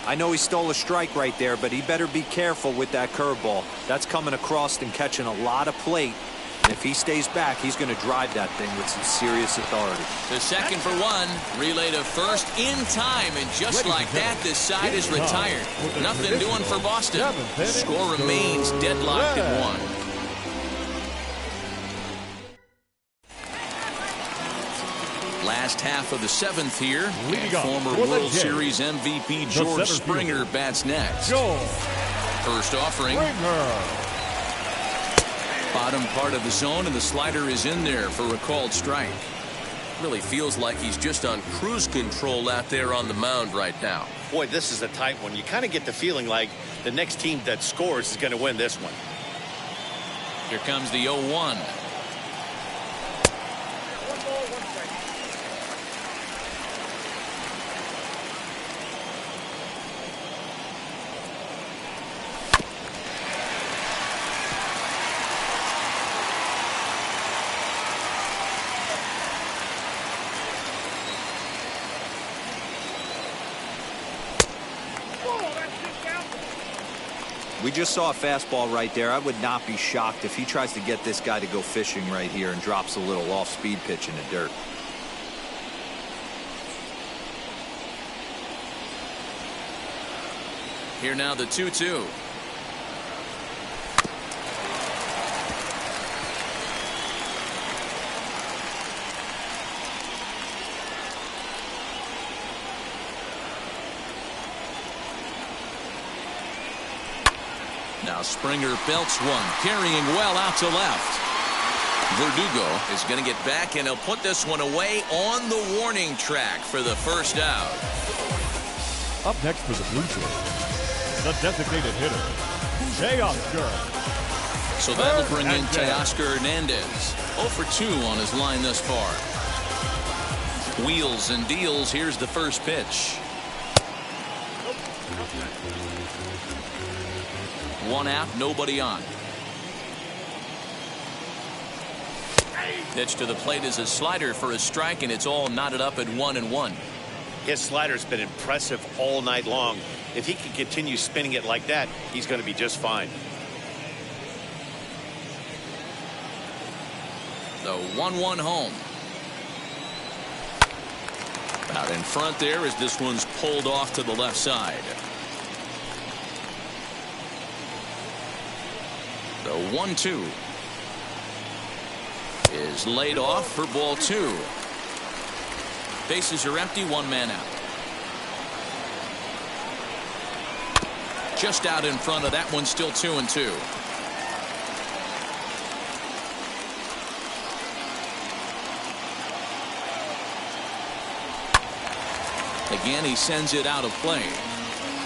I know he stole a strike right there, but he better be careful with that curveball. That's coming across and catching a lot of plate. And if he stays back, he's going to drive that thing with some serious authority. The second for one. Relay to first in time. And just like that, this side is retired. Nothing doing for Boston. Score remains deadlocked at 1. Last half of the seventh here. And former World Series MVP George Springer bats next. First offering. Bottom part of the zone, and the slider is in there for a called strike. Really feels like he's just on cruise control out there on the mound right now. Boy, this is a tight one. You kind of get the feeling like the next team that scores is going to win this one. Here comes the 0-1. We just saw a fastball right there. I would not be shocked if he tries to get this guy to go fishing right here and drops a little off-speed pitch in the dirt. Here now the 2-2. Now Springer belts one, carrying well out to left. Verdugo is going to get back, and he'll put this one away on the warning track for the first out. Up next for the Blue Jays, the designated hitter, Teoscar. So that'll bring in Teoscar Hernandez. 0 for 2 on his line thus far. Wheels and deals. Here's the first pitch. One out, nobody on. Pitch to the plate is a slider for a strike, and it's all knotted up at 1-1. His slider's been impressive all night long. If he can continue spinning it like that, he's going to be just fine. The 1-1 home. Out in front there as this one's pulled off to the left side. The 1-2 is laid off for ball 2. Bases are empty, one man out. Just out in front of that one, still 2-2. Again, he sends it out of play.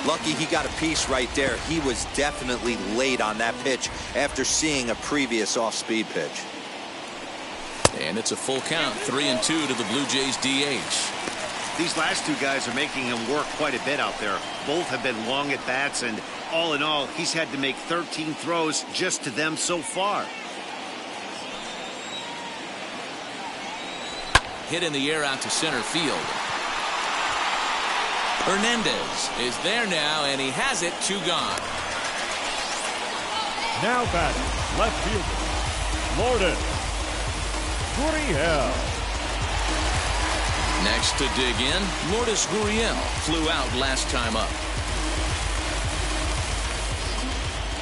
Lucky he got a piece right there. He was definitely late on that pitch after seeing a previous off-speed pitch. And it's a full count, 3-2 to the Blue Jays DH. These last two guys are making him work quite a bit out there. Both have been long at bats, and all in all, he's had to make 13 throws just to them so far. Hit in the air out to center field. Hernandez is there now, and he has it, 2 gone. Now batting, left fielder, Lourdes Gurriel. Next to dig in, Lourdes Gurriel flew out last time up.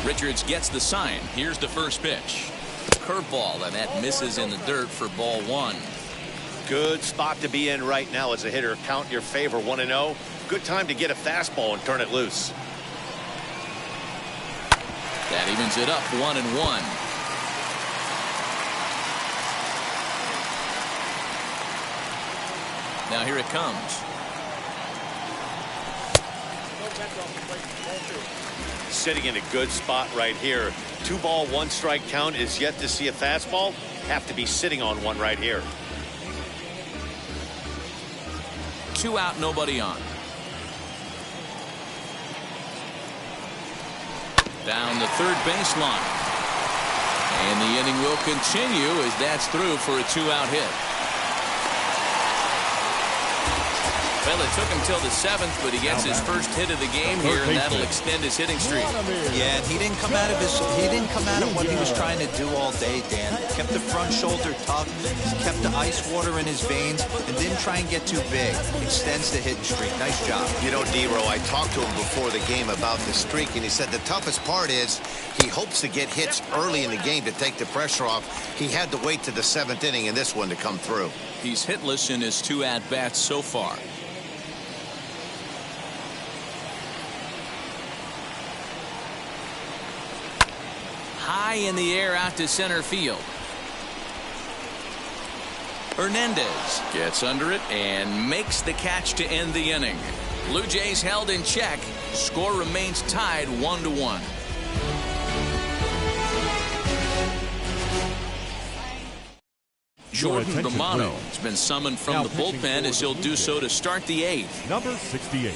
Richards gets the sign. Here's the first pitch. Curveball, and that misses in the dirt for ball 1. Good spot to be in right now as a hitter. Count your favor, 1-0. Good time to get a fastball and turn it loose. That evens it up, 1-1. Now here it comes. Sitting in a good spot right here. 2-ball, 1-strike count is yet to see a fastball. Have to be sitting on one right here. 2 out, nobody on. Down the third baseline. And the inning will continue as that's through for a 2-out hit. Well, it took him till the 7th, but he gets his first hit of the game here, and that'll extend his hitting streak. Yeah, and he didn't come out of what he was trying to do all day, Dan. Kept the front shoulder tough, kept the ice water in his veins, and didn't try and get too big. Extends the hitting streak. Nice job. You know, D-Row, I talked to him before the game about the streak, and he said the toughest part is he hopes to get hits early in the game to take the pressure off. He had to wait to the 7th inning in this one to come through. He's hitless in his 2 at-bats so far. High in the air out to center field. Hernandez gets under it and makes the catch to end the inning. Blue Jays held in check. Score remains tied 1-1. Jordan Romano has been summoned from the bullpen as he'll do so to start the 8th. Number 68,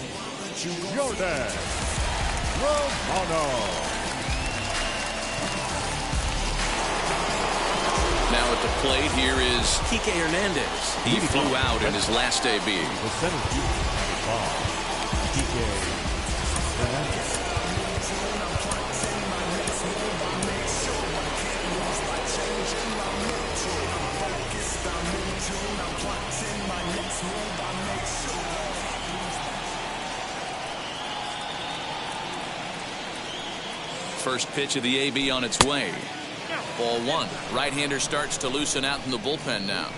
Jordan Romano. Now at the plate here is Kike Hernandez. He flew out in his last AB. The center fielder, Kike Hernandez. First pitch of the AB on its way. Ball 1. Right-hander starts to loosen out in the bullpen now.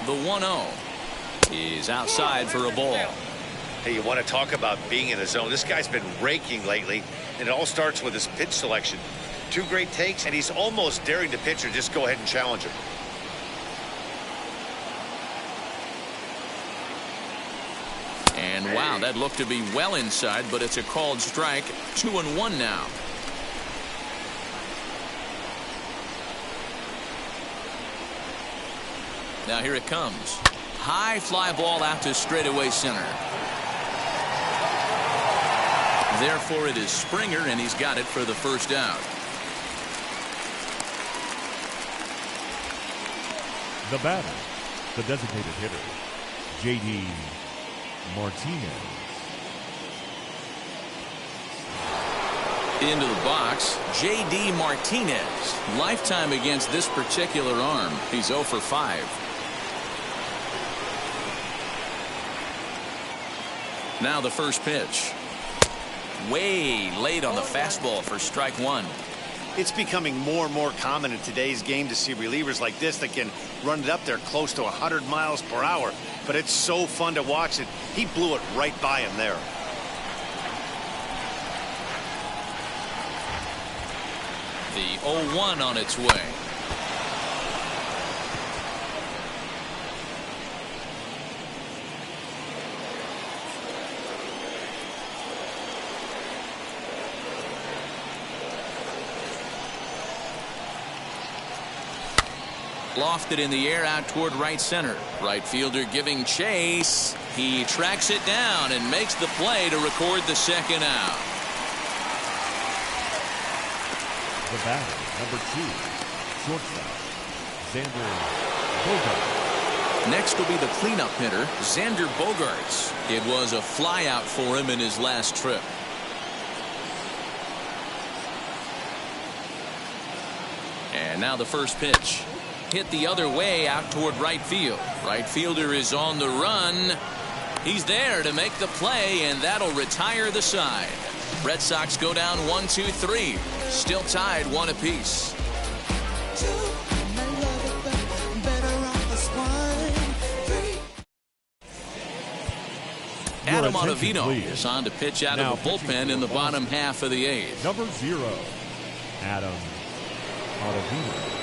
The 1-0 is outside for a ball. Hey, you want to talk about being in the zone? This guy's been raking lately, and it all starts with his pitch selection. 2 great takes, and he's almost daring the pitcher just go ahead and challenge him. And wow, that looked to be well inside, but it's a called strike. 2-1 now. Now here it comes. High fly ball out to straightaway center. Therefore, it is Springer, and he's got it for the first out. The batter, the designated hitter, J.D. Martinez. Into the box, J.D. Martinez. Lifetime against this particular arm. He's 0 for 5. Now the first pitch. Way late on the fastball for strike 1. It's becoming more and more common in today's game to see relievers like this that can run it up there close to 100 miles per hour. But it's so fun to watch it. He blew it right by him there. The 0-1 on its way. Lofted in the air out toward right center. Right fielder giving chase. He tracks it down and makes the play to record the second out. The batter, number 2, shortstop, Xander Bogaerts. Next will be the cleanup hitter, Xander Bogaerts. It was a flyout for him in his last trip. And now the first pitch. Hit the other way out toward right field. Right fielder is on the run. He's there to make the play, and that'll retire the side. Red Sox go down 1-2-3. Still tied 1 apiece. Adam attention, Ottavino please. is on to pitch out Now of the pitching bullpen for in the the bottom Boston. half of the 8th. Number 0, Adam Ottavino.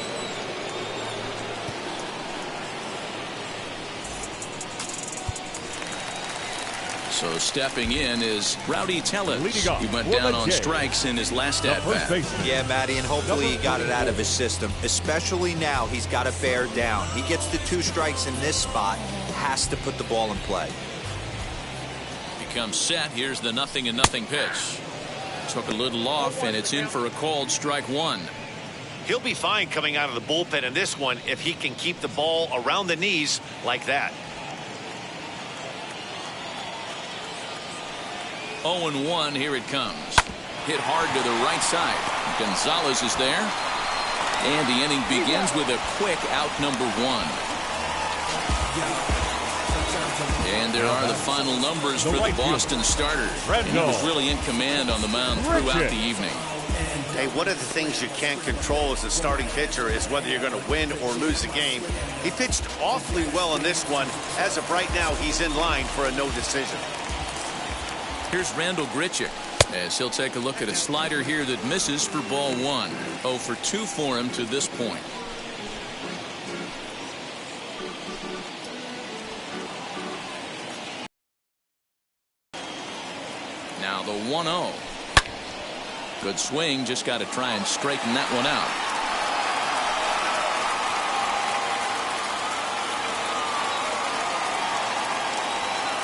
So stepping in is Rowdy Tellez. Leading off He went for down the on Jays, strikes in his last the first at-bat. baseman. Yeah, Matty, and hopefully he got it out of his system. Especially now, he's got to bear down. He gets the 2 strikes in this spot, has to put the ball in play. Becomes set. Here's the 0-0 pitch. Took a little off, and it's in for a called strike 1. He'll be fine coming out of the bullpen in this one if he can keep the ball around the knees like that. 0-1, here it comes. Hit hard to the right side. Gonzalez is there. And the inning begins with a quick out number 1. And there are the final numbers for the Boston starter. And he was really in command on the mound throughout the evening. Hey, one of the things you can't control as a starting pitcher is whether you're going to win or lose a game. He pitched awfully well in this one. As of right now, he's in line for a no decision. Here's Randall Grichuk as he'll take a look at a slider here that misses for ball 1. 0 for 2 for him to this point. Now the 1-0. Good swing, just got to try and straighten that one out.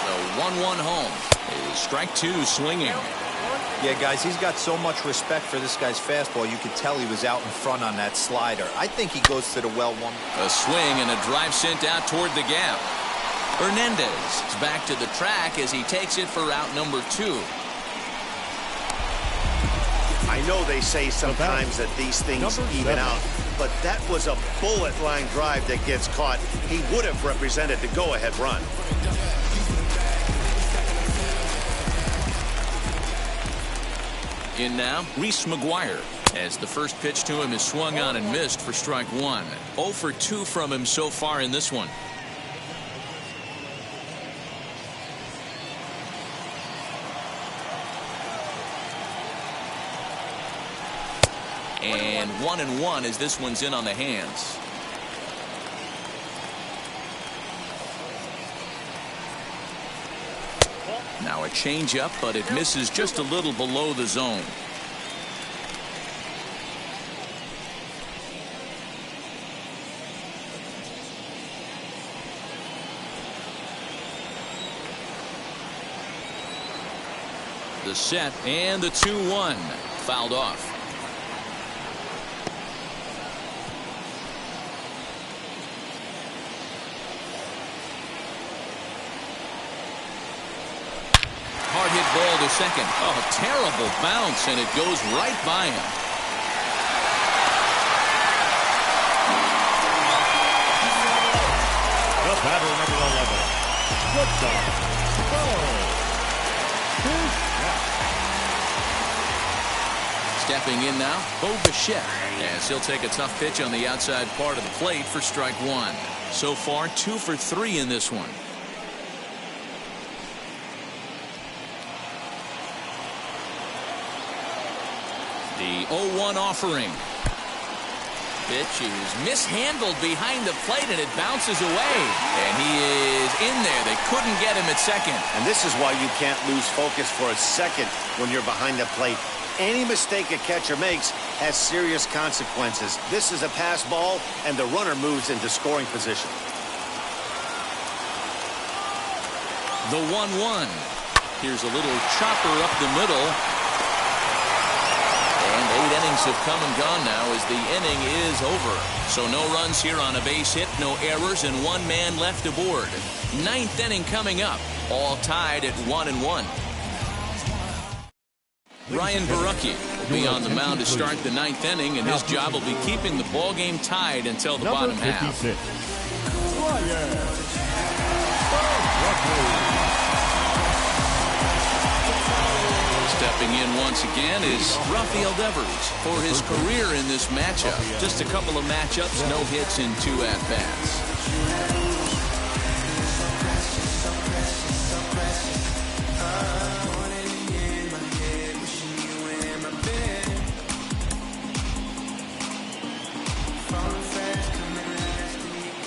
The 1-1 home is strike 2 swinging. Yeah, guys, he's got so much respect for this guy's fastball. You could tell he was out in front on that slider. I think he goes to the well one. A swing and a drive sent out toward the gap. Hernandez is back to the track as he takes it for out number 2. I know they say sometimes that these things even out, but that was a bullet line drive that gets caught. He would have represented the go-ahead run. In now, Reese McGuire, as the first pitch to him is swung on and missed for strike 1. 0 for 2 from him so far in this one. And 1-1 as this one's in on the hands. Now a changeup, but it misses just a little below the zone. The set and the 2-1 fouled off. Hard hit ball to second. Oh, terrible bounce, and it goes right by him. The batter, number 11. Good job. Stepping in now, Bo Bichette, as he'll take a tough pitch on the outside part of the plate for strike 1. So far, 2 for 3 in this one. The 0-1 offering. Pitch is mishandled behind the plate, and it bounces away. And he is in there. They couldn't get him at second. And this is why you can't lose focus for a second when you're behind the plate. Any mistake a catcher makes has serious consequences. This is a pass ball, and the runner moves into scoring position. The 1-1. Here's a little chopper up the middle. And 8 innings have come and gone now as the inning is over. So no runs here on a base hit, no errors, and 1 man left aboard. 9th inning coming up, all tied at 1-1. Ryan Borucki will be on the mound to start the 9th inning, and his job will be keeping the ball game tied until the bottom half. Stepping in once again is Rafael Devers for his career in this matchup. Just a couple of matchups, no hits in 2 at-bats.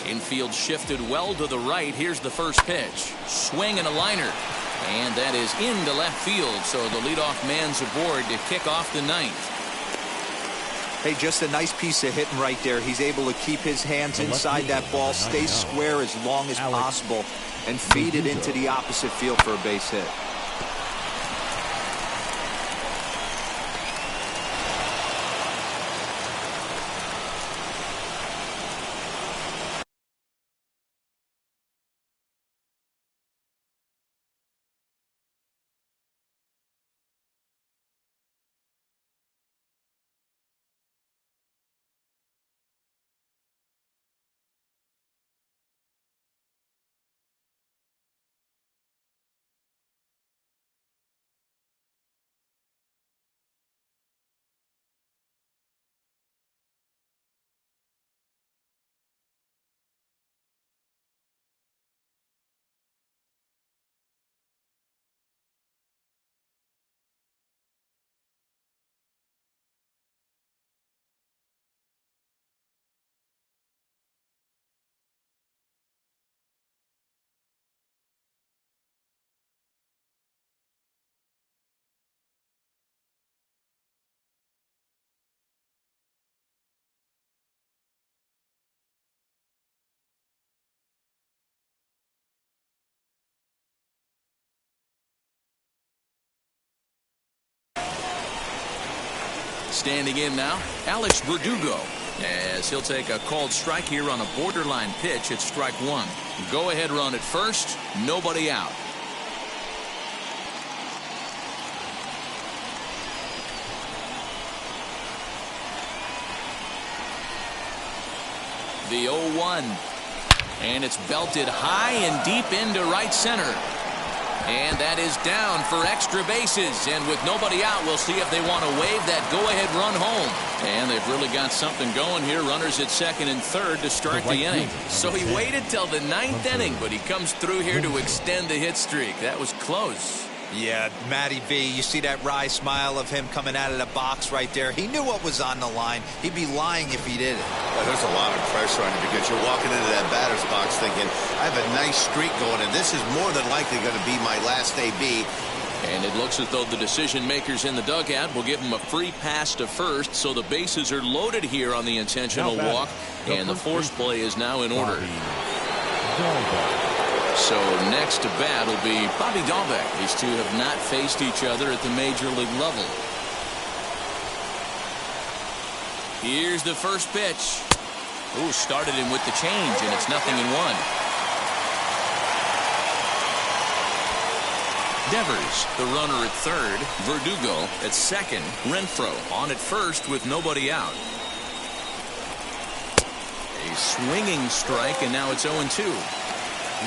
Infield shifted well to the right. Here's the first pitch. Swing and a liner. And that is into left field. So the leadoff man's aboard to kick off the ninth. Hey, just a nice piece of hitting right there. He's able to keep his hands inside that ball, stay square as long as possible, and feed it into the opposite field for a base hit. Standing in now, Alex Verdugo, as he'll take a called strike here on a borderline pitch at strike one. Go ahead run at first, nobody out. The 0-1, and it's belted high and deep into right center. And that is down for extra bases. And with nobody out, we'll see if they want to wave that go-ahead run home. And they've really got something going here. Runners at second and third to start the inning. So he waited till the ninth inning, but he comes through here to extend the hit streak. That was close. Yeah, Matty V, you see that wry smile of him coming out of the box right there. He knew what was on the line. He'd be lying if he didn't. Well, there's a lot of pressure on you because you're walking into that batter's box thinking, I have a nice streak going, and this is more than likely going to be my last AB. And it looks as though the decision makers in the dugout will give him a free pass to first, so the bases are loaded here on the intentional walk, and the force play is now in order. So next to bat will be Bobby Dahlbeck. These two have not faced each other at the major league level. Here's the first pitch. Ooh, started him with the change, and it's 0-1. Devers, the runner at third. Verdugo at second. Renfroe on at first with nobody out. A swinging strike, and now it's 0-2.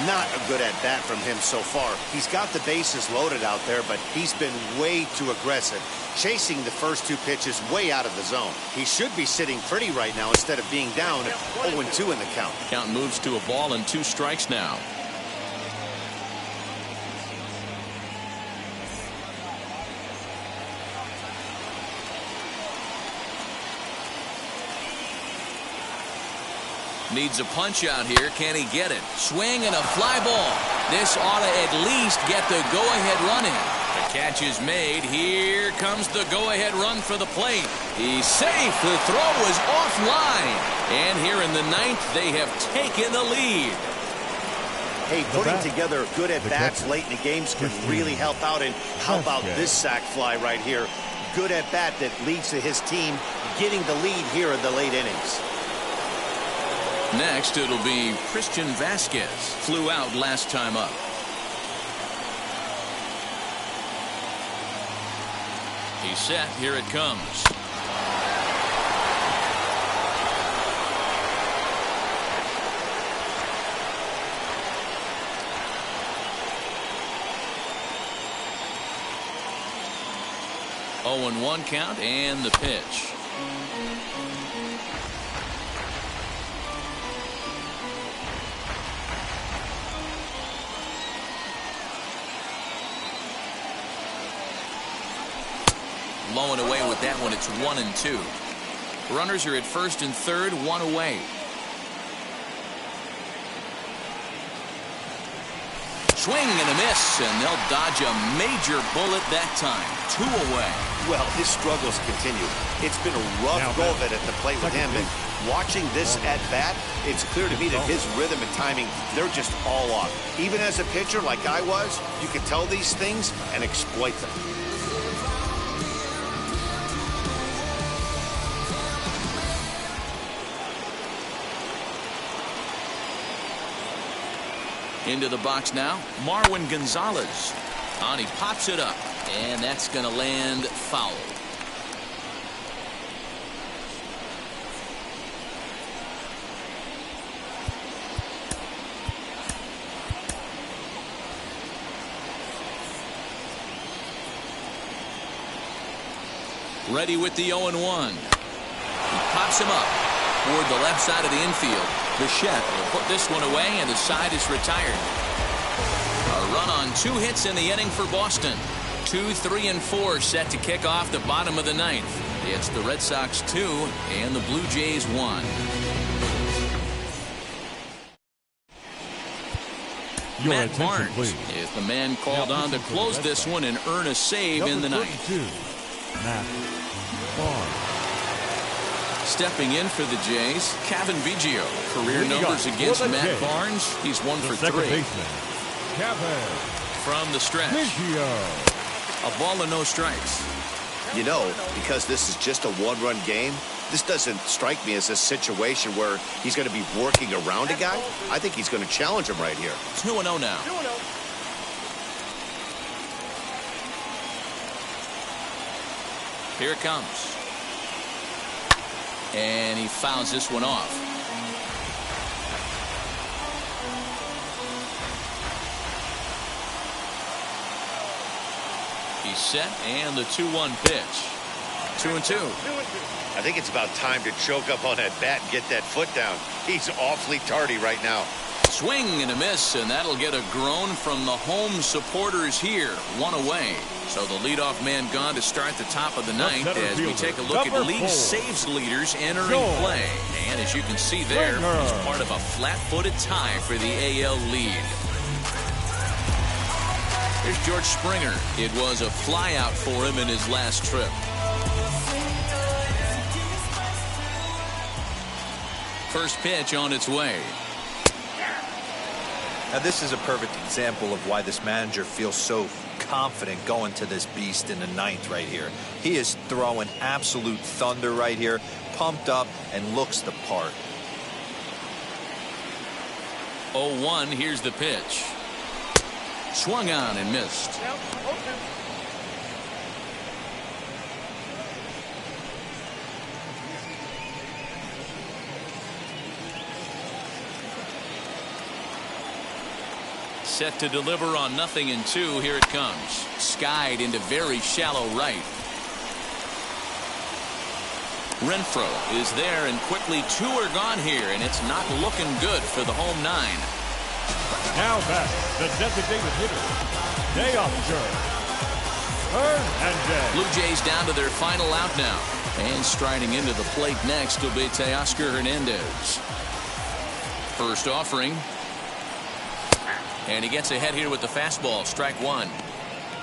Not a good at bat from him so far. He's got the bases loaded out there, but he's been way too aggressive, chasing the first two pitches way out of the zone. He should be sitting pretty right now instead of being down 0-2 in the count. Count moves to a ball and 2 strikes now. Needs a punch out here. Can he get it? Swing and a fly ball. This ought to at least get the go-ahead run in. The catch is made. Here comes the go-ahead run for the plate. He's safe. The throw was offline. And here in the ninth, they have taken the lead. Hey, putting together good at-bats late in the games can really help out. And how about this sac fly right here? Good at-bat that leads to his team getting the lead here in the late innings. Next, it'll be Christian Vasquez. Flew out last time up. He's set. Here it comes. Oh, and 1 count, and the pitch. blowing away with that one. It's 1-2. Runners are at first and third, one away. Swing and a miss, and they'll dodge a major bullet that time. 2 away. Well, his struggles continue. It's been a rough go of it at the plate with him, and watching this at bat, it's clear to me that his rhythm and timing, they're just all off. Even as a pitcher like I was, you can tell these things and exploit them. Into the box now, Marwin Gonzalez. On, he pops it up, and that's going to land foul. Ready with the 0-1. He pops him up toward the left side of the infield. Bichette will put this one away, and the side is retired. A run on 2 hits in the inning for Boston. 2, 3, and 4 set to kick off the bottom of the 9th. It's the Red Sox 2 and the Blue Jays 1. Matt Barnes is the man called on to close this one and earn a save in the 9th. Matt Barnes. Stepping in for the Jays, Kevin Biggio. Career numbers against Matt Barnes. He's 1 for 3. From the stretch. A ball and no strikes. You know, because this is just a 1-run game, this doesn't strike me as a situation where he's going to be working around a guy. I think he's going to challenge him right here. 2-0 now. 2-0. Here it comes. And he fouls this one off. He's set, and the 2-1 pitch. 2-2. I think it's about time to choke up on that bat and get that foot down. He's awfully tardy right now. Swing and a miss, and that'll get a groan from the home supporters here. 1 away. So the leadoff man gone to start the top of the 9th as we take a look at league saves leaders entering play. And as you can see there, he's part of a flat-footed tie for the AL lead. Here's George Springer. It was a flyout for him in his last trip. First pitch on its way. Now this is a perfect example of why this manager feels so confident going to this beast in the 9th right here. He is throwing absolute thunder right here, pumped up and looks the part. 0-1, here's the pitch. Swung on and missed. Set to deliver on 0-2. Here it comes. Skied into very shallow right. Renfroe is there, and quickly 2 are gone here, and it's not looking good for the home 9. Now back, the designated hitter, Teoscar Hernandez. Blue Jays down to their final out now. And striding into the plate next will be Teoscar Hernandez. First offering. And he gets ahead here with the fastball. Strike 1.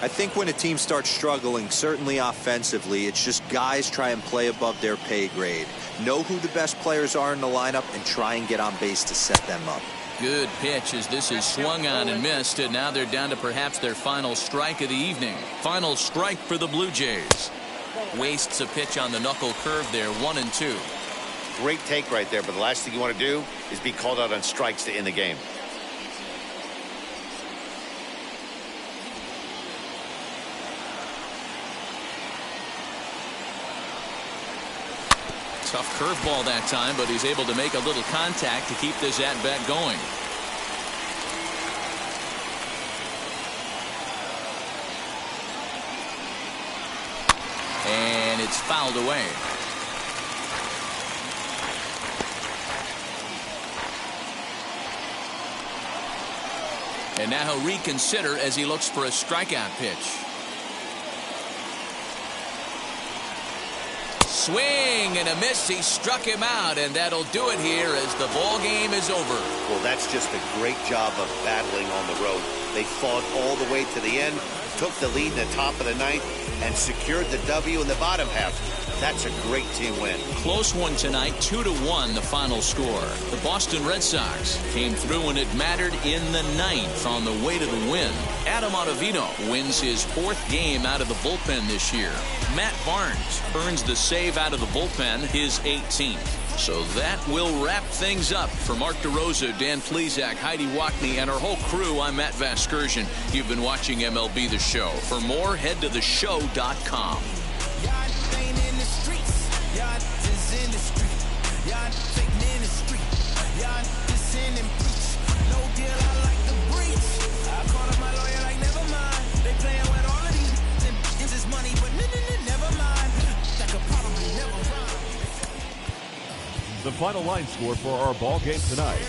I think when a team starts struggling, certainly offensively, it's just guys try and play above their pay grade. Know who the best players are in the lineup and try and get on base to set them up. Good pitch as this is swung on and missed, and now they're down to perhaps their final strike of the evening. Final strike for the Blue Jays. Wastes a pitch on the knuckle curve there. 1-2. Great take right there, but the last thing you want to do is be called out on strikes to end the game. Tough curveball that time, but he's able to make a little contact to keep this at-bat going. And it's fouled away. And now he'll reconsider as he looks for a strikeout pitch. Swing and a miss. He struck him out, and that'll do it here as the ball game is over. Well, that's just a great job of battling on the road. They fought all the way to the end, took the lead in the top of the ninth, and secured the W in the bottom half. That's a great team win. Close one tonight, 2-1 the final score. The Boston Red Sox came through when it mattered in the ninth on the way to the win. Adam Ottavino wins his 4th game out of the bullpen this year. Matt Barnes earns the save out of the bullpen, his 18th. So that will wrap things up. For Mark DeRosa, Dan Plesac, Heidi Wackney, and our whole crew, I'm Matt Vasgersian. You've been watching MLB The Show. For more, head to theshow.com. The final line score for our ball game tonight.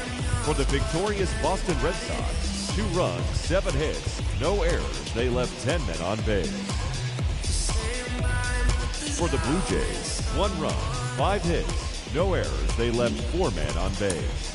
For the victorious Boston Red Sox, 2 runs, 7 hits, no errors. They left 10 men on base. For the Blue Jays, 1 run, 5 hits, no errors. They left 4 men on base.